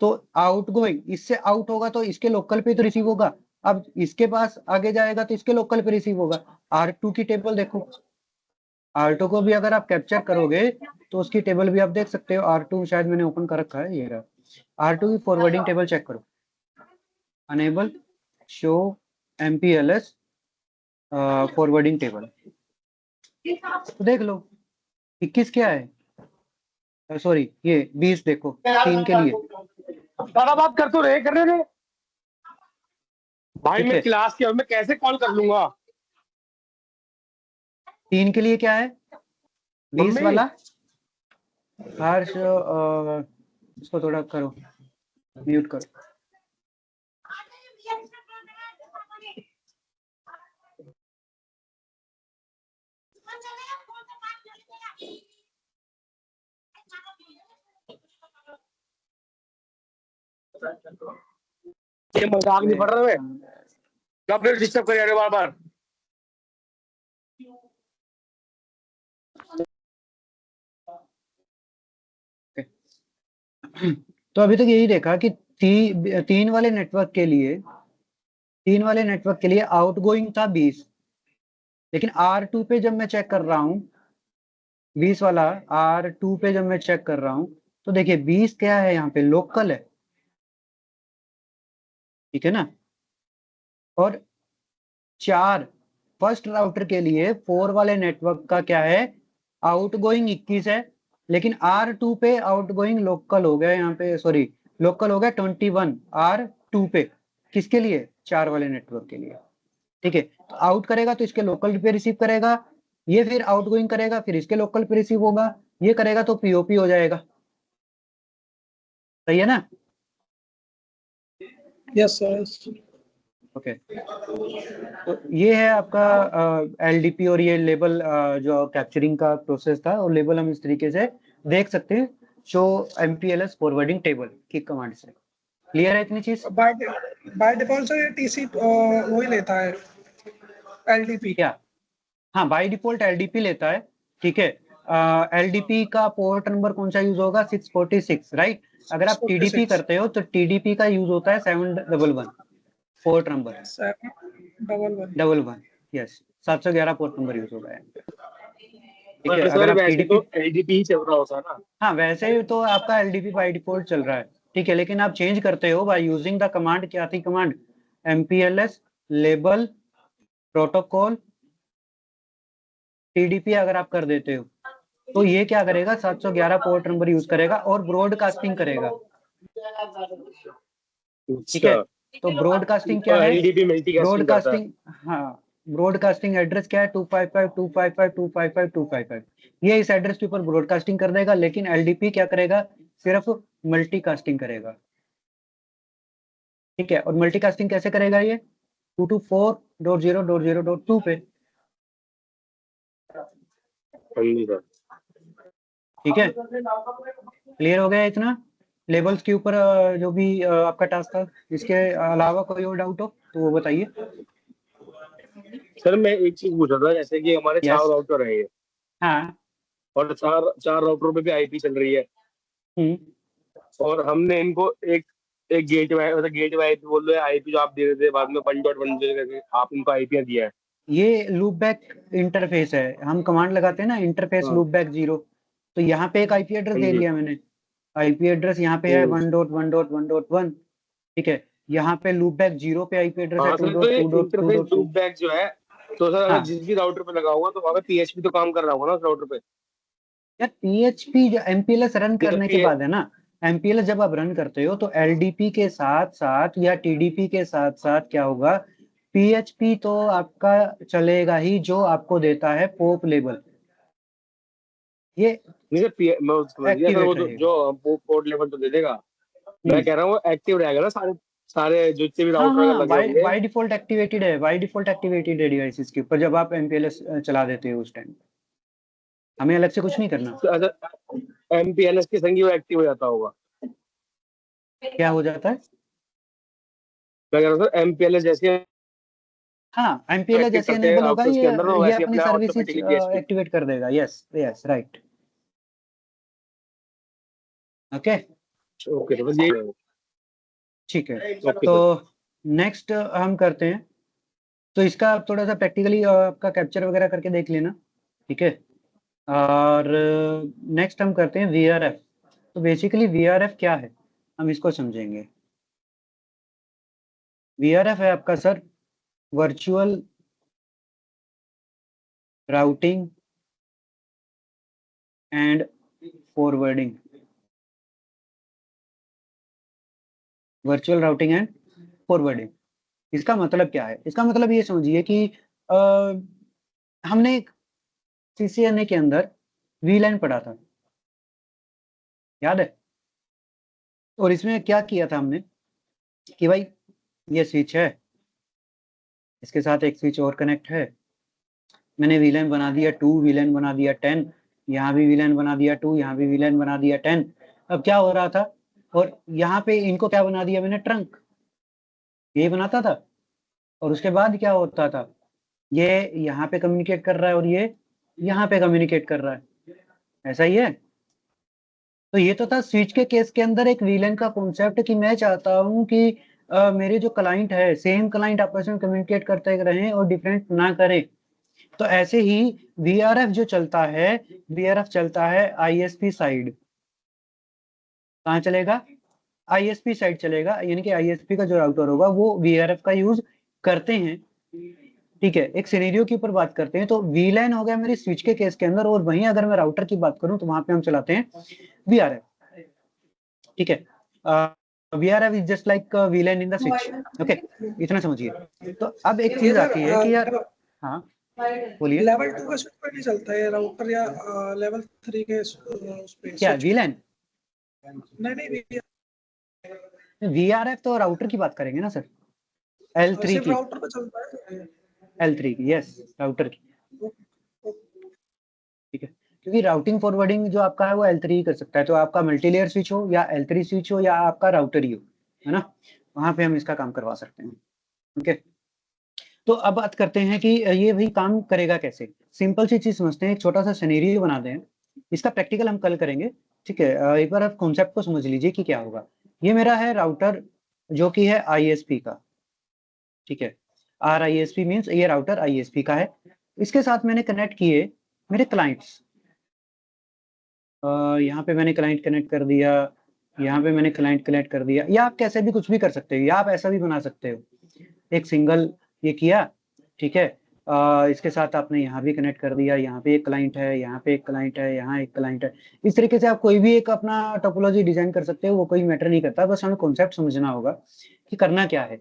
तो आउटगोइंग इससे आउट होगा तो इसके लोकल पे तो रिसीव होगा, अब इसके पास आगे जाएगा तो इसके लोकल पे रिसीव होगा। R2 की टेबल देखो, R2 को भी अगर आप कैप्चर करोगे तो उसकी टेबल भी आप देख सकते हो, R2 शायद मैंने ओपन कर रखा है, ये रहा R2 की फॉरवर्डिंग टेबल चेक करो, enable show MPLS forwarding table. तो देख लो 21 क्या है, सॉरी ये 20 देखो 3 के लिए। सारा बात कर तो रहे करने दे भाई, ठीक मैं है, क्लास के मैं कैसे कॉल कर लूंगा? 3 के लिए क्या है 20 मम्मी वाला। हर्ष इसको थोड़ा करो, म्यूट करो। ये मजाक नहीं पड़ रहा है, कब फिर डिस्टर्ब कर रहे बार बार। तो अभी तक यही देखा कि 3 वाले नेटवर्क के लिए आउटगोइंग था 20, लेकिन R2 पे जब मैं चेक कर रहा हूँ 20 वाला R2 पे जब मैं चेक कर रहा हूँ तो देखिए 20 क्या है, यहाँ पे लोकल है, ठीक है ना। और 4 फर्स्ट राउटर के लिए 4 वाले नेटवर्क का क्या है, आउटगोइंग 21 है, लेकिन R2 पे आउटगोइंग लोकल हो गया, यहाँ पे सॉरी लोकल हो गया 21 R2 पे, किसके लिए 4 वाले नेटवर्क के लिए, ठीक है। तो आउट करेगा तो इसके लोकल पे रिसीव करेगा, ये फिर आउटगोइंग करेगा फिर इसके लोकल पे रिसीव होगा, ये करेगा तो पीओपी हो जाएगा, सही है ना। Yes sir. ओके, तो ये है आपका एलडीपी और ये लेबल जो कैप्चरिंग का प्रोसेस था, और लेबल हम इस तरीके से देख सकते हैं, शो MPLS फॉरवर्डिंग टेबल की कमांड से। क्लियर है इतनी चीज? बाय डिफॉल्ट सर ये टीसी वही लेता है एलडीपी। क्या? हाँ, बाय डिफॉल्ट LDP लेता है, ठीक है। LDP का पोर्ट नंबर कौन सा यूज होगा, 646, राइट। अगर आप TDP 46 करते हो तो TDP का यूज होता है 711 port number, 711। 11, yes 711 port number use होगा यहाँ पे, ठीक है। पर अगर सर आप वैसे TDP, तो एलडीपी ही चल रहा होता है ना। हाँ वैसे तो आपका LDP बाय डिफॉल्ट चल रहा है, ठीक है, लेकिन आप चेंज करते हो बाय यूजिंग द कमांड, क्या थी command, MPLS label protocol TDP अगर आप कर देते हो तो ये क्या करेगा, 711 पोर्ट नंबर यूज करेगा और ब्रॉडकास्टिंग करेगा, ठीक है। अच्छा, तो ब्रॉडकास्टिंग क्या तो है, एलडीपी मल्टीकास्टिंग करता है। ब्रॉडकास्टिंग, हाँ ब्रॉडकास्टिंग एड्रेस क्या है, 255.255.255.255, ये इस एड्रेस के ऊपर ब्रॉडकास्टिंग कर देगा, लेकिन LDP क्या करेगा, सिर्फ मल्टीकास्टिंग करेगा, ठीक है। और मल्टीकास्टिंग कैसे करेगा ये, 224.0.0.2 पे, समझी सर। ठीक है। क्लियर हो गया इतना लेबल्स के ऊपर जो भी आपका टास्क था। इसके अलावा कोई और डाउट हो तो वो बताइए। सर मैं एक चीज पूछ रहा था, जैसे कि हमारे यस, 4 राउटर है ये, हाँ, और चार चार राउटरों पे भी आईपी चल रही है, हम्म, और हमने इनको एक एक गेट वाई, मतलब गेट वाई आईपी बोल रहे हैं, आईपी जो आप दे रहे थे बाद में 1.1 करके आप इनको आईपी दिया है। ये लूप बैक इंटरफेस है, हम कमांड लगाते हैं ना इंटरफेस हाँ लूप बैक 0, तो यहाँ पे एक आईपी एड्रेस हाँ दे जी। दिया मैंने, आईपी एड्रेस यहाँ पे है 1.1.1.1, ठीक है। यहाँ पे लूप बैक 0 पे आईपी एड्रेस है हाँ सर, तो ये इंटरफेस 2.2.2.2, लूप बैक जो है, तो सर अगर हाँ जिस भी राउटर पे लगा हुआ तो वहां पे पीएचपी तो काम कर रहा होगा ना उस राउटर पे। यार PHP जो MPLS रन जैसे करने के पी बाद है ना, MPLS जब आप रन करते हो तो LDP के साथ साथ या TDP के साथ साथ क्या होगा, PHP तो आपका चलेगा ही, जो आपको देता है पोप लेवल, ये नहीं सर, मैं समझ गया सर, वो एक्टिवेट तो रहेगा। जो पोर्ट लेवल तो दे देगा। मैं हम्म, कह रहा हूँ वो एक्टिव रहेगा ना, सारे सारे जितने भी हाँ राउटर अगर हाँ, लगे बाय होंगे। बाय डिफॉल्ट एक्टिवेटेड है, बाय डिफॉल्ट एक्टिवेटेड है डिवाइसेस के ऊपर जब आप MPLS चला देते हो उस टाइम, हमें अलग से कुछ नहीं करना। अच्छा, एमपीएलएस के संग ही वो एक्टिव हो जाता होगा। क्या हो जाता है, मैं कह रहा हूँ सर, एमपीएलएस जैसे हाँ MPLS एक्टिव जैसे करते हैं इनेबल होगा, राउटर्स के अंदर, तो ये वैसे ही अपनी अपने आप सर्विसेज ऑटोमेटिकली पीएचपी। एक्टिवेट कर देगा, yes yes right, okay, okay, तो बस यही। ठीक है। ओके तो सर। नेक्स्ट हम करते हैं, तो इसका आप थोड़ा सा प्रैक्टिकली आपका कैप्चर वगैरह करके देख लेना, ठीक है। और नेक्स्ट हम करते हैं VRF। तो बेसिकली VRF क्या है, हम इसको समझेंगे। VRF है आपका sir virtual routing and forwarding. Virtual routing and forwarding, इसका मतलब क्या है? इसका मतलब ये समझिए कि हमने CCNA के अंदर VLAN पढ़ा था, याद है? और इसमें क्या किया था हमने कि भाई ये स्विच है, इसके साथ एक स्विच और कनेक्ट है, मैंने VLAN बना दिया 2, VLAN बना दिया 10, यहाँ भी VLAN बना दिया 2, यहाँ भी VLAN बना दिया 10। अब क्या हो रहा था, और यहाँ पे इनको क्या बना दिया मैंने, ट्रंक, ये बनाता था। और उसके बाद क्या होता था, ये यहाँ पे कम्युनिकेट कर रहा है और ये यहाँ पे कम्युनिकेट कर रहा है, ऐसा ही है। तो ये तो था स्विच के केस के अंदर एक VLAN का कॉन्सेप्ट कि मैं चाहता हूँ कि मेरे जो क्लाइंट है सेम क्लाइंट आपस में कम्युनिकेट करते रहें और डिफरेंट ना करें। तो ऐसे ही VRF जो चलता है, VRF चलता है ISP साइड। कहाँ चलेगा? ISP साइड चलेगा, यानी कि ISP का जो राउटर होगा वो VRF का यूज करते हैं। ठीक है, एक सिनेरियो के ऊपर बात करते हैं। तो VLAN हो गया मेरी स्विच के केस के अंदर, और वहीं अगर मैं राउटर की बात करूं तो वहां पे हम चलाते हैं VRF। ठीक है, VRF is just like VLAN in the switch. Okay, इतना समझिए। तो अब एक चीज आती है कि यार, हाँ बोलिए। लेवल 2 का स्विच पे नहीं चलता है राउटर, या लेवल 3 के उस पे क्या switch? VLAN? नहीं, VRF तो राउटर की बात करेंगे ना सर, L3 सिर्फ की, राउटर पे चलता है। L3 की, यस राउटर की। ठीक है, क्योंकि राउटिंग फॉरवर्डिंग जो आपका है वो L3 ही कर सकता है। तो आपका मल्टीलेयर स्विच हो या L3 स्विच हो या आपका राउटर ही हो, है ना, वहां पे हम इसका काम करवा सकते हैं। ओके, तो अब बात करते हैं कि ये भाई काम करेगा कैसे। सिंपल सी चीज समझते हैं, एक छोटा सा सिनेरियो बनाते हैं, इसका प्रैक्टिकल हम कल करेंगे। ठीक है, एक बार आप कॉन्सेप्ट को समझ लीजिए कि क्या होगा। ये मेरा है राउटर जो कि है ISP का। ठीक है, RISP मीन्स ये राउटर ISP का है। इसके साथ मैंने कनेक्ट किए मेरे क्लाइंट्स। यहाँ पे मैंने क्लाइंट कनेक्ट कर दिया, यहाँ पे मैंने क्लाइंट कनेक्ट कर दिया, या आप कैसे भी कुछ भी कर सकते हो, या आप ऐसा भी बना सकते हो, एक सिंगल ये किया। ठीक है, इसके साथ आपने यहाँ भी कनेक्ट कर दिया, यहाँ पे एक क्लाइंट है, यहाँ पे एक क्लाइंट है, यहाँ एक क्लाइंट है। इस तरीके से आप कोई भी एक अपना टोपोलॉजी डिजाइन कर सकते हो, वो कोई मैटर नहीं करता, बस हमें कॉन्सेप्ट समझना होगा कि करना क्या है।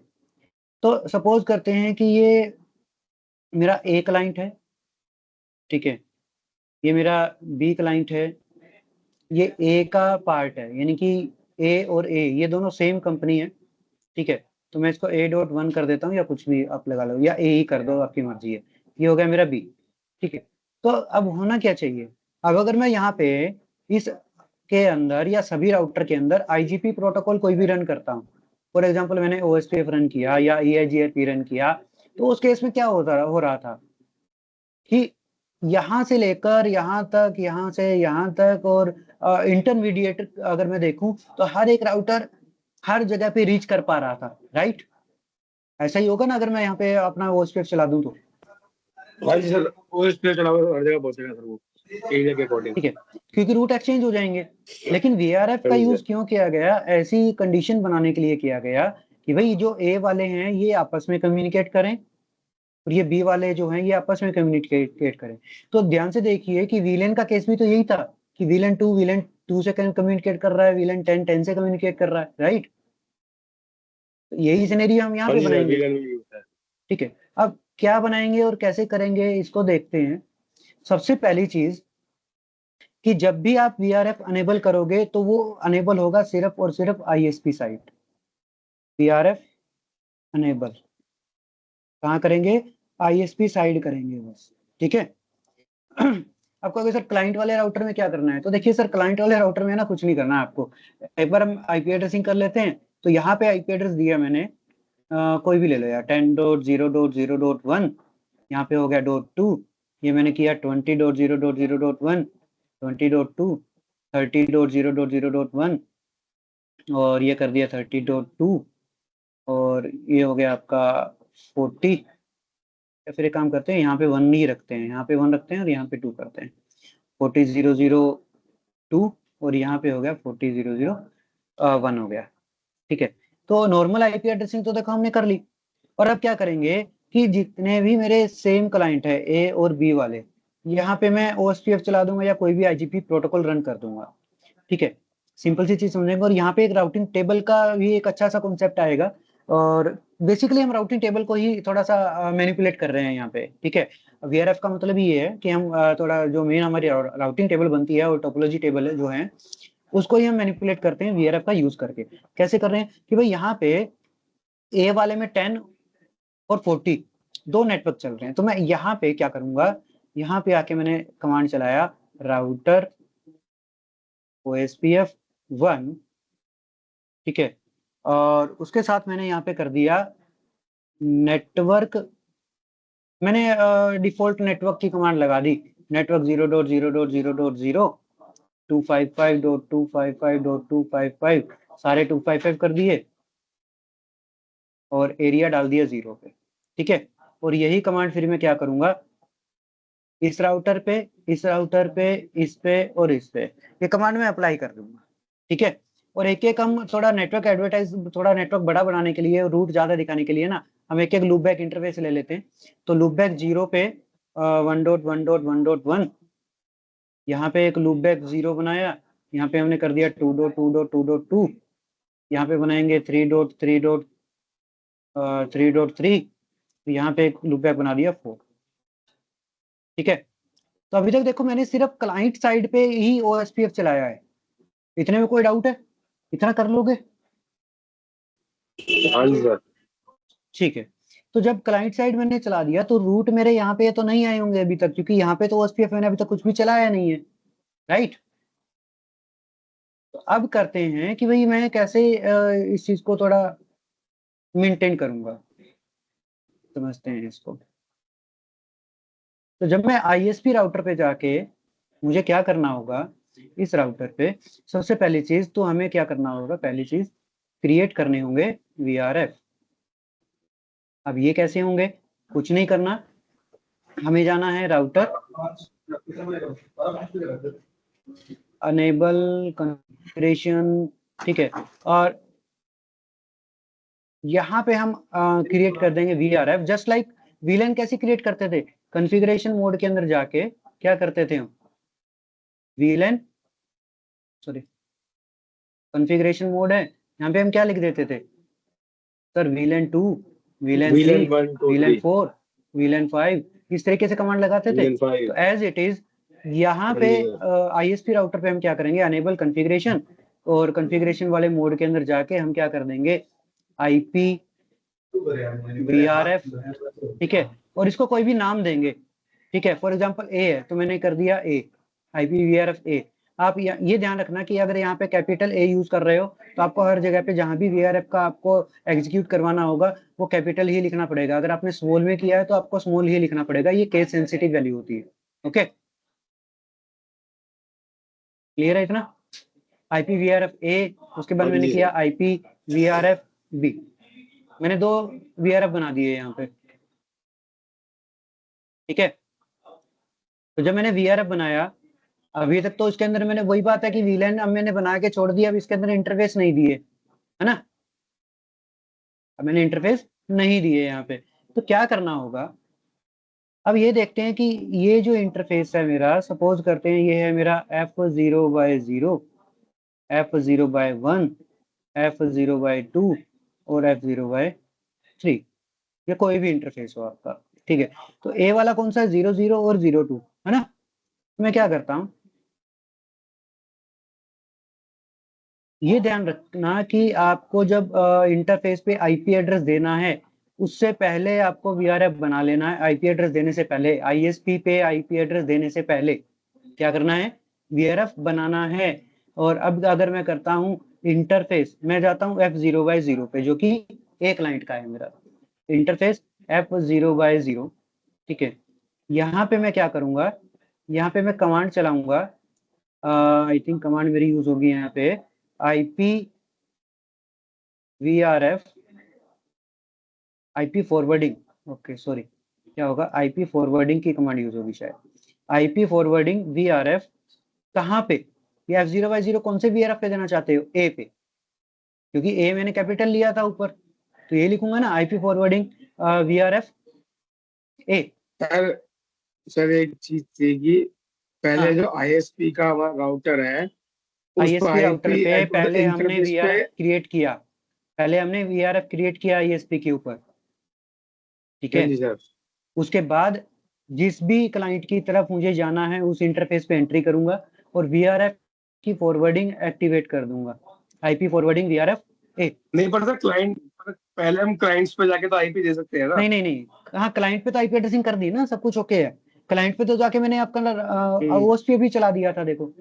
तो सपोज करते हैं कि ये मेरा A क्लाइंट है। ठीक है, ये मेरा B क्लाइंट है, ये A का पार्ट है, यानी कि A और A ये दोनों सेम कंपनी है। ठीक है, तो मैं इसको A.1 कर देता हूँ, या कुछ भी आप लगा लो, या A ही कर दो, आपकी मर्जी है। ये हो गया मेरा B। ठीक है, तो अब होना क्या चाहिए, अब अगर मैं यहाँ पे इस के अंदर या सभी राउटर के अंदर IGP प्रोटोकॉल कोई भी रन करता हूँ, फॉर एग्जाम्पल मैंने OSPF रन किया या EIGRP रन किया, तो उस केस में क्या हो रहा था कि यहाँ से लेकर यहाँ तक, यहाँ से यहाँ तक, और इंटरमीडिएट अगर मैं देखूं तो हर एक राउटर हर जगह पे रीच कर पा रहा था, राइट? ऐसा ही होगा ना अगर मैं यहाँ पे अपना OSPF चला दूं तो। भाई सर वो इस पे चला हर जगह पहुंचेगा सर, वो एरिया के अकॉर्डिंग। ठीक है, क्योंकि रूट एक्सचेंज हो जाएंगे। लेकिन VRF का सही है। यूज क्यों किया गया? ऐसी कंडीशन बनाने के लिए किया गया कि भाई जो A वाले हैं ये आपस में कम्युनिकेट करें, और ये B वाले जो हैं ये आपस में कम्युनिकेट करें। तो ध्यान से देखिए कि VLAN का केस भी तो यही था कि VLAN 2 से कम्युनिकेट कर रहा है, VLAN 10 से कम्युनिकेट कर रहा है, राइट? तो यही सिनेरियो हम यहाँ हाँ पे जी सर, बनाएंगे। वीलन में भी होता है। ठीक है, अब क्या बनाएंगे और कैसे करेंगे इसको देखते हैं। सबसे पहली चीज कि जब भी आप VRF अनेबल करोगे तो वो अनेबल होगा सिर्फ और सिर्फ ISP साइड। VRF अनेबल कहाँ करेंगे? ISP साइड करेंगे बस। ठीक है, आप कहोगे सर क्लाइंट वाले राउटर में क्या करना है? तो देखिए सर, क्लाइंट वाले राउटर में ना कुछ नहीं करना है आपको। एक बार हम IP एड्रेसिंग कर लेते हैं। तो यहाँ पे IP एड्रेस दिया मैंने, कोई भी ले लो यार, 10.0.0.1, यहाँ पे हो गया .2, ये मैंने किया 20.0.0.1, 20.2, 30.0.0.1, और ये कर दिया 30.2, और ये हो गया आपका 40। या फिर एक काम करते हैं, यहाँ पे 1 ही रखते हैं, यहाँ पे 1 रखते हैं और यहाँ पे 2 करते हैं, 40.0.0.2, और यहाँ पे हो गया 40.0.0.1 हो गया। ठीक है, तो नॉर्मल IP एड्रेसिंग तो देखो हमने कर ली। और अब क्या करेंगे कि जितने भी मेरे सेम क्लाइंट है ए और बी वाले, यहाँ पे मैं OSPF चला दूंगा या कोई भी IGP प्रोटोकॉल रन कर दूंगा। ठीक है, सिंपल सी चीज समझेंगे। और यहाँ पे एक राउटिंग टेबल का भी एक अच्छा सा कॉन्सेप्ट आएगा, और बेसिकली हम राउटिंग टेबल को ही थोड़ा सा मैनिपुलेट कर रहे हैं यहाँ पे। ठीक है, VRF का मतलब ये है कि हम थोड़ा जो मेन हमारी राउटिंग टेबल बनती है और टोपोलॉजी टेबल है जो है, उसको ही हम मैनिपुलेट करते हैं VRF का यूज करके। कैसे कर रहे हैं कि भाई यहाँ पे ए वाले में 10 और 40 दो नेटवर्क चल रहे हैं, तो मैं यहाँ पे क्या करूंगा, यहाँ पे आके मैंने कमांड चलाया राउटर OSPF 1। ठीक है, और उसके साथ मैंने यहाँ पे कर दिया नेटवर्क, मैंने डिफॉल्ट नेटवर्क की कमांड लगा दी, नेटवर्क 0.0.0.0 255.255.255 सारे 255 कर दिए और एरिया डाल दिया 0 पे। ठीक है, और यही कमांड फिर मैं क्या करूंगा, इस राउटर पे, इस राउटर पे, इस पे और इस पे, ये कमांड मैं अप्लाई कर दूंगा। ठीक है, और एक एक हम थोड़ा नेटवर्क एडवर्टाइज, थोड़ा नेटवर्क बड़ा बनाने के लिए, रूट ज्यादा दिखाने के लिए ना, हम एक एक लूप बैक इंटरफेस ले लेते हैं। तो लूप बैक 0 पे 1.1.1.1, यहाँ पे एक लूप बैक 0 बनाया, यहाँ पे हमने कर दिया 2.2.2.2, यहाँ पे बनाएंगे 3.3.3, यहाँ पे एक लूप बैक बना दिया 4। ठीक है, तो अभी तक देखो मैंने सिर्फ क्लाइंट साइड पे ही OSPF चलाया है। इतने में कोई डाउट है? इतना कर लोगे? हाँ जी सर। ठीक है, तो जब क्लाइंट साइड मैंने चला दिया तो रूट मेरे यहाँ पे तो नहीं आए होंगे अभी तक, क्योंकि यहाँ पे तो OSPF मैंने अभी तक कुछ भी चलाया नहीं है, राइट। तो अब करते हैं कि भाई मैं कैसे इस चीज को थोड़ा मेंटेन करूंगा, समझते हैं इसको। तो जब मैं ISP राउटर पे जाके मुझे क्या करना होगा, इस राउटर पे सबसे पहली चीज तो हमें क्या करना होगा, पहली चीज क्रिएट करने होंगे VRF। अब ये कैसे होंगे, कुछ नहीं करना, हमें जाना है राउटर अनेबल कॉन्फ़िगरेशन। ठीक है, और यहाँ पे हम क्रिएट कर देंगे VRF, जस्ट लाइक VLAN कैसे क्रिएट करते थे, कॉन्फ़िगरेशन मोड के अंदर जाके क्या करते थे हम, VLAN, सॉरी कॉन्फ़िगरेशन मोड है, यहाँ पे हम क्या लिख देते थे sir, VLAN 2, VLAN 3, VLAN 1 2 VLAN 3 4, VLAN 5, इस तरीके से कमांड लगाते थे। VLAN 5। तो एज इट इज यहाँ पे ISP राउटर पे हम क्या करेंगे, अनेबल कॉन्फ़िगरेशन, और कॉन्फ़िगरेशन वाले मोड के अंदर जाके हम क्या कर देंगे IP VRF। ठीक है, और इसको कोई भी नाम देंगे। ठीक है, फॉर एग्जांपल A है तो मैंने कर दिया A, IP VRF A। आप ये ध्यान रखना कि अगर यहाँ पे कैपिटल A यूज कर रहे हो तो आपको हर जगह पे जहां भी VRF का आपको एग्जीक्यूट करवाना होगा वो कैपिटल ही लिखना पड़ेगा। अगर आपने स्मॉल में किया है तो आपको स्मॉल ही लिखना पड़ेगा, ये केस सेंसिटिव वैल्यू होती है। ओके, क्लियर है इतना? IP VRF A, उसके बाद मैंने किया IP VRF B, मैंने 2 VRF बना दिए यहाँ पे। ठीक है, तो जब मैंने VRF बनाया, अभी तक तो इसके अंदर मैंने वही बात है कि VLAN अब मैंने बना के छोड़ दिया, अब इसके अंदर इंटरफेस नहीं दिए, है ना, अब मैंने इंटरफेस नहीं दिए यहाँ पे। तो क्या करना होगा, अब ये देखते हैं कि ये जो इंटरफेस है मेरा, सपोज करते हैं ये है मेरा F0/0, F0/1, F0/2 और F0/3, ये कोई भी इंटरफेस हो आपका। ठीक है, तो A वाला कौन सा है, 00 और 02, है ना। मैं क्या करता हूँ, ये ध्यान रखना कि आपको जब इंटरफेस पे IP एड्रेस देना है उससे पहले आपको VRF बना लेना है। IP एड्रेस देने से पहले, ISP पे IP एड्रेस देने से पहले क्या करना है, VRF बनाना है। और अब अगर मैं करता हूँ इंटरफेस, मैं जाता हूँ F0/0 पे जो कि एक क्लाइंट का है मेरा इंटरफेस F0/0। ठीक है, यहाँ पे मैं क्या करूंगा, यहाँ पे मैं कमांड चलाऊंगा, आई थिंक कमांड मेरी यूज होगी यहाँ पे IP VRF IP forwarding, okay sorry, क्या होगा, IP फॉरवर्डिंग की कमांड यूज होगी शायद, IP फॉरवर्डिंग VRF कहाँ पे, ये F0/0 कौन से VRF पे देना चाहते हो, A पे, क्योंकि A मैंने कैपिटल लिया था ऊपर, तो ये लिखूंगा ना IP forwarding VRF A। Sir एक चीज थी कि पहले हाँ, जो ISP का हमारा राउटर है उस पर ISP राउटर IP पे पहले हमने इंटरफेस पे VRF क्रिएट किया, पहले हमने VRF क्रिएट किया ISP के ऊपर, ठीक हाँ है। जी सर। उसके बाद जिस भी क्लाइंट की तरफ मुझे जाना है उस इंटरफेस पे एंट्री करूंगा और VRF की फॉरवर्डिंग एक्टिवेट कर दूंगा, IP फॉरवर्डिंग VRF A। नहीं पर सर क्लाइंट, पहले हम क्लाइंट्स पे जाके तो IP दे सकते हैं ना। नहीं नहीं नहीं, हाँ क्लाइंट पे तो IP एड्रेसिंग कर दी ना, सब कुछ ओके है। क्लाइंट पे तो जाके मैंने आपका OSPF भी चला दिया था, देखो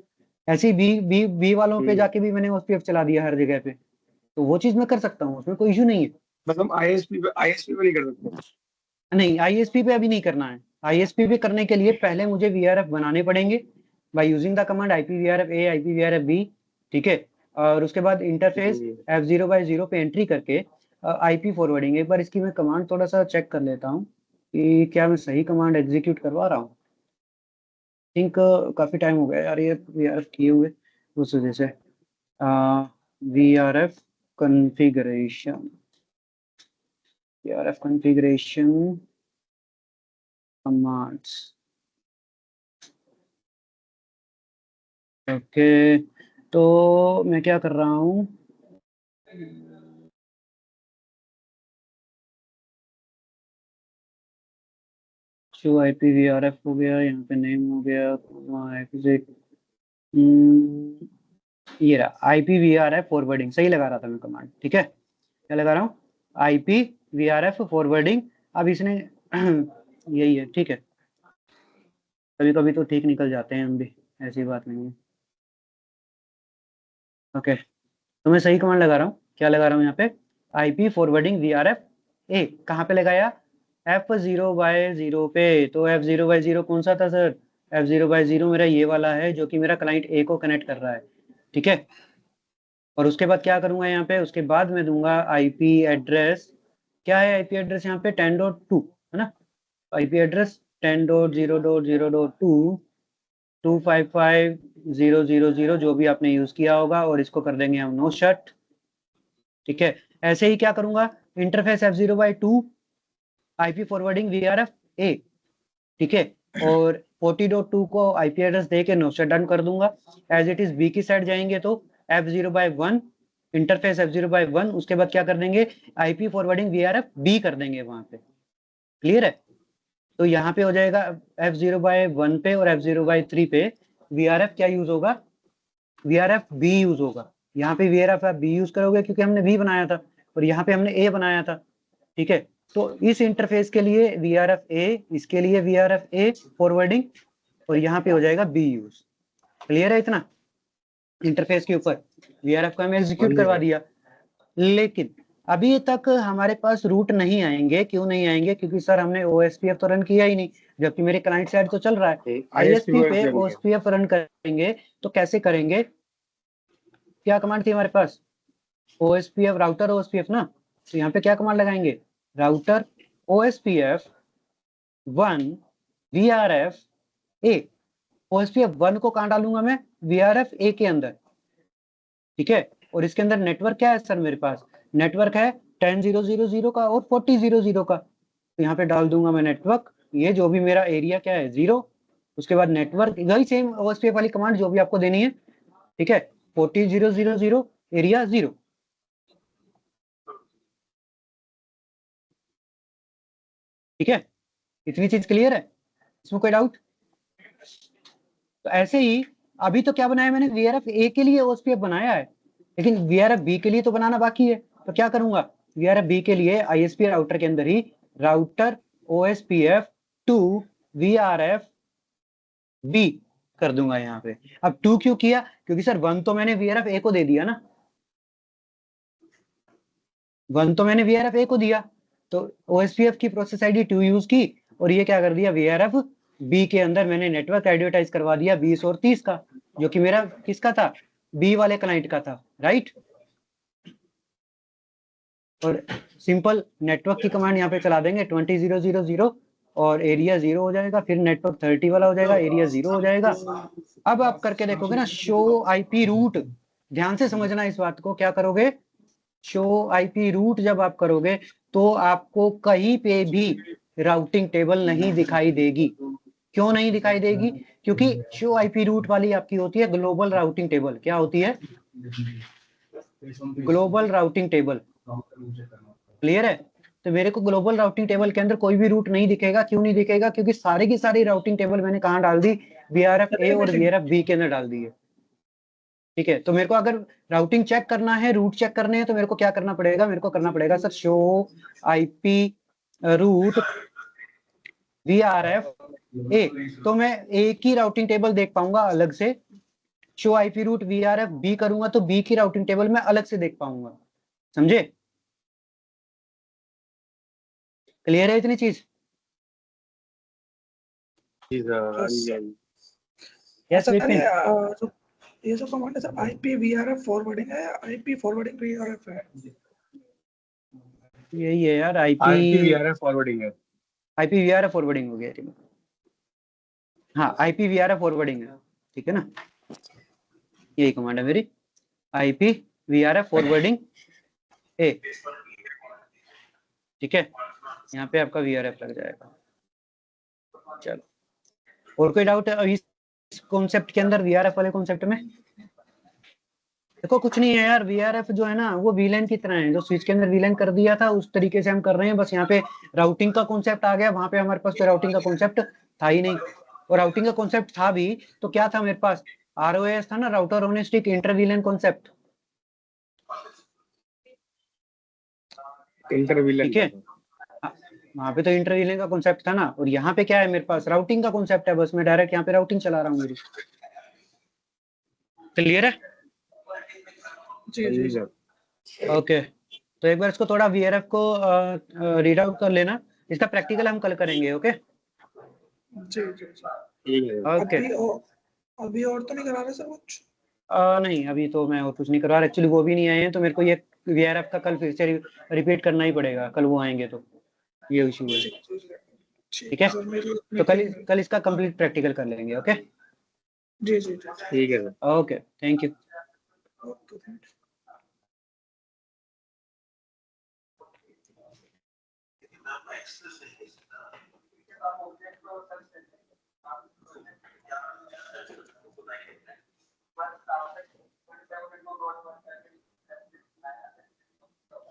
ऐसे ही बी वालों पे जाके भी मैंने OSPF चला दिया हर जगह पे, तो वो चीज मैं कर सकता हूँ, उसमें कोई इशू नहीं है। मतलब ISP पे नहीं कर सकते। नहीं, ISP पे अभी नहीं करना है। ISP पे करने के लिए पहले मुझे VRF बनाने पड़ेंगे by using the command IPVRF A IPVRF B, ठीक है। और उसके बाद इंटरफेस F0/0 पे एंट्री करके IP फॉरवर्डिंग। एक बार इसकी मैं कमांड थोड़ा सा चेक कर लेता हूँ कि क्या मैं सही कमांड एग्जीक्यूट करवा रहा हूँ। थिंक काफी टाइम हो गया यार ये VRF किए हुए, उस वजह से। VRF configuration, VRF configuration commands, okay. तो मैं क्या कर रहा हूँ, शो IPVRF हो गया, यहाँ पे नेम हो गया, एग्जिट, ये रहा IPVRF फॉरवर्डिंग, सही लगा रहा था मैं कमांड, ठीक है। क्या लगा रहा हूँ, IPVRF फॉरवर्डिंग। अब इसने यही है, ठीक है। कभी कभी तो ठीक निकल जाते हैं हम भी, ऐसी बात नहीं है, ओके। तो मैं सही कमांड लगा रहा हूँ, क्या लगा रहा हूँ यहाँ पे, IP फॉरवर्डिंग VRF A। कहाँ पे लगाया, F0/0 पे। तो F0/0 कौन सा था सर, F0/0 मेरा ये वाला है जो कि मेरा क्लाइंट A को कनेक्ट कर रहा है, ठीक है। और उसके बाद क्या करूंगा यहाँ पे, उसके बाद मैं दूंगा IP एड्रेस, क्या है IP एड्रेस यहाँ पे 10.2 है ना, IP एड्रेस 10.0.0.2 255.0.0.0 जो भी आपने यूज किया होगा, और इसको कर देंगे हम नो शट, ठीक है। ऐसे ही क्या करूंगा, interface F0/2 IP forwarding VRF A, ठीक है। और 40.2 को IP एड्रेस दे के नो शट डन कर दूंगा। एज इट इज B की साइड जाएंगे तो F0/1 इंटरफेस F0/1, उसके बाद क्या कर देंगे, IP फॉरवर्डिंग VRF B कर देंगे वहां पे, क्लियर है। तो यहाँ पे हो जाएगा F0/1 पे और F0/3 पे VRF क्या यूज होगा, VRF B यूज होगा। यहाँ पे VRF आप B यूज करोगे क्योंकि हमने B बनाया था और यहाँ पे हमने A बनाया था, ठीक है। तो इस इंटरफेस के लिए VRF A, इसके लिए VRF A फॉरवर्डिंग, और यहाँ पे हो जाएगा B यूज। क्लियर है इतना, इंटरफेस के ऊपर VRF को हमें एग्जीक्यूट करवा दिया। लेकिन अभी तक हमारे पास रूट नहीं आएंगे, क्यों नहीं आएंगे, क्योंकि सर हमने OSPF तो रन किया ही नहीं, जबकि मेरे क्लाइंट साइड तो चल रहा है। ISP पे OSPF रन करेंगे तो कैसे करेंगे, क्या कमांड थी हमारे पास, OSPF राउटर OSPF ना, तो यहाँ पे क्या कमांड लगाएंगे, router OSPF 1 VRF A। OSPF 1 को कहाँ डालूंगा मैं, VRF A के अंदर, ठीक है। और इसके अंदर नेटवर्क क्या है सर, मेरे पास नेटवर्क है 10.0.0.0 का और 40.0.0 का, तो यहाँ पे डाल दूंगा मैं नेटवर्क, ये जो भी मेरा एरिया क्या है 0, उसके बाद नेटवर्क, वही सेम OSPF वाली कमांड जो भी आपको देनी है, ठीक है। 40.0.0.0 एरिया 0, ठीक है। इतनी चीज क्लियर है, इसमें कोई डाउट। तो ऐसे ही अभी तो क्या बनाया मैंने, VRF A के लिए OSPF बनाया है, लेकिन VRF B के लिए तो बनाना बाकी है। तो क्या करूंगा, VRF B के लिए ISP राउटर के अंदर ही राउटर OSPF 2 VRF B कर दूंगा यहाँ पे। अब 2 क्यों किया, क्योंकि सर 1 तो मैंने VRF A को दे दिया ना, 1 तो मैंने VRF A को दिया, तो OSPF की प्रोसेस ID 2 यूज की, और ये क्या कर दिया, VRF B के अंदर मैंने नेटवर्क एडवर्टाइज करवा दिया 20 और 30 का, जो कि मेरा किसका था, B वाले क्लाइंट का था, राइट। और सिंपल नेटवर्क की कमांड यहाँ पे चला देंगे 20.0.0.0 और एरिया 0 हो जाएगा, फिर नेटवर्क 30 वाला हो जाएगा, एरिया 0 हो जाएगा। अब आप करके देखोगे ना, शो IP रूट, ध्यान से समझना इस बात को, क्या करोगे, शो आईपी रूट जब आप करोगे तो आपको कहीं पे भी राउटिंग टेबल नहीं दिखाई देगी। क्यों नहीं दिखाई देगी? क्योंकि शो आईपी रूट वाली आपकी होती है ग्लोबल राउटिंग टेबल। क्या होती है? Global routing table. क्लियर है? तो मेरे को ग्लोबल राउटिंग टेबल के अंदर कोई भी रूट नहीं दिखेगा। क्यों नहीं दिखेगा? क्योंकि सारी की सारी राउटिंग टेबल मैंने कहाँ डाल दी? वीआरएफ ए और वीआरएफ बी के अंदर डाल दी है। ठीक है, तो मेरे को अगर राउटिंग चेक करना है, रूट चेक करने हैं, तो मेरे को क्या करना पड़ेगा? मेरे को करना पड़ेगा sir show IP route VRF A. तो मैं एक ही राउटिंग टेबल देख पाऊंगा अलग से। Show IP route VRF B करूंगा तो बी की राउटिंग टेबल में अलग से देख पाऊंगा। समझे? क्लियर है इतनी चीज? जी सर, हाँ जी, हाँ जी। Yes sir Vipin. ये जो कमांड है सर आईपी वीआरएफ फॉरवर्डिंग है या आईपी फॉरवर्डिंग वीआरएफ है? यही है यार, आईपी IPVRF फॉरवर्डिंग है। आईपी वीआरएफ फॉरवर्डिंग हो गया। हाँ, आईपी वीआरएफ फॉरवर्डिंग है। ठीक है ना, यही कमांड है मेरी, आईपी वीआरएफ फॉरवर्डिंग ए। ठीक है, यहाँ पे आपका वीआरएफ लग जाएगा। चलो, और कोई डाउट है इस कॉन्सेप्ट के अंदर, वीआरएफ वाले कॉन्सेप्ट में? देखो कुछ नहीं है यार, वीआरएफ जो है ना वो वीलैन की तरह है। जो स्विच के अंदर वीलैन कर दिया था उस तरीके से हम कर रहे हैं। बस यहाँ पे राउटिंग का कॉन्सेप्ट आ गया, वहां पे हमारे पास तो राउटिंग का कॉन्सेप्ट था ही नहीं। और राउटिंग का कॉन्सेप्ट था भी तो क्या था मेरे पास? आरओएस था ना, router on inter VLAN concept. Inter VLAN ठीक है, वहां पे तो इंटर वीलैन का कॉन्सेप्ट था ना, और यहाँ पे क्या है मेरे पास? राउटिंग का कॉन्सेप्ट है। बस मैं डायरेक्ट यहाँ पे राउटिंग चला रहा हूँ मेरी। क्लियर है? जी जी जी ओके, तो एक बार इसको थोड़ा वीआरएफ को रीड आउट कर लेना। इसका प्रैक्टिकल हम कल करेंगे। ओके जी जी जी। ठीक है। ओके। अभी और तो नहीं करा रहे सर कुछ? नहीं, अभी तो मैं और कुछ नहीं करवा रहा। एक्चुअली वो भी नहीं आए हैं, तो मेरे को ये वीआरएफ का कल फिर से रिपीट करना ही पड़ेगा। कल वो आएंगे तो ये इशू है। जी जी जी। ठीक है, सर मेरी तो कल इसका कंप्लीट प्रैक्टिकल कर लेंगे। ओके जी जी जी। ठीक है sir. Okay, thank you. Okay thank you.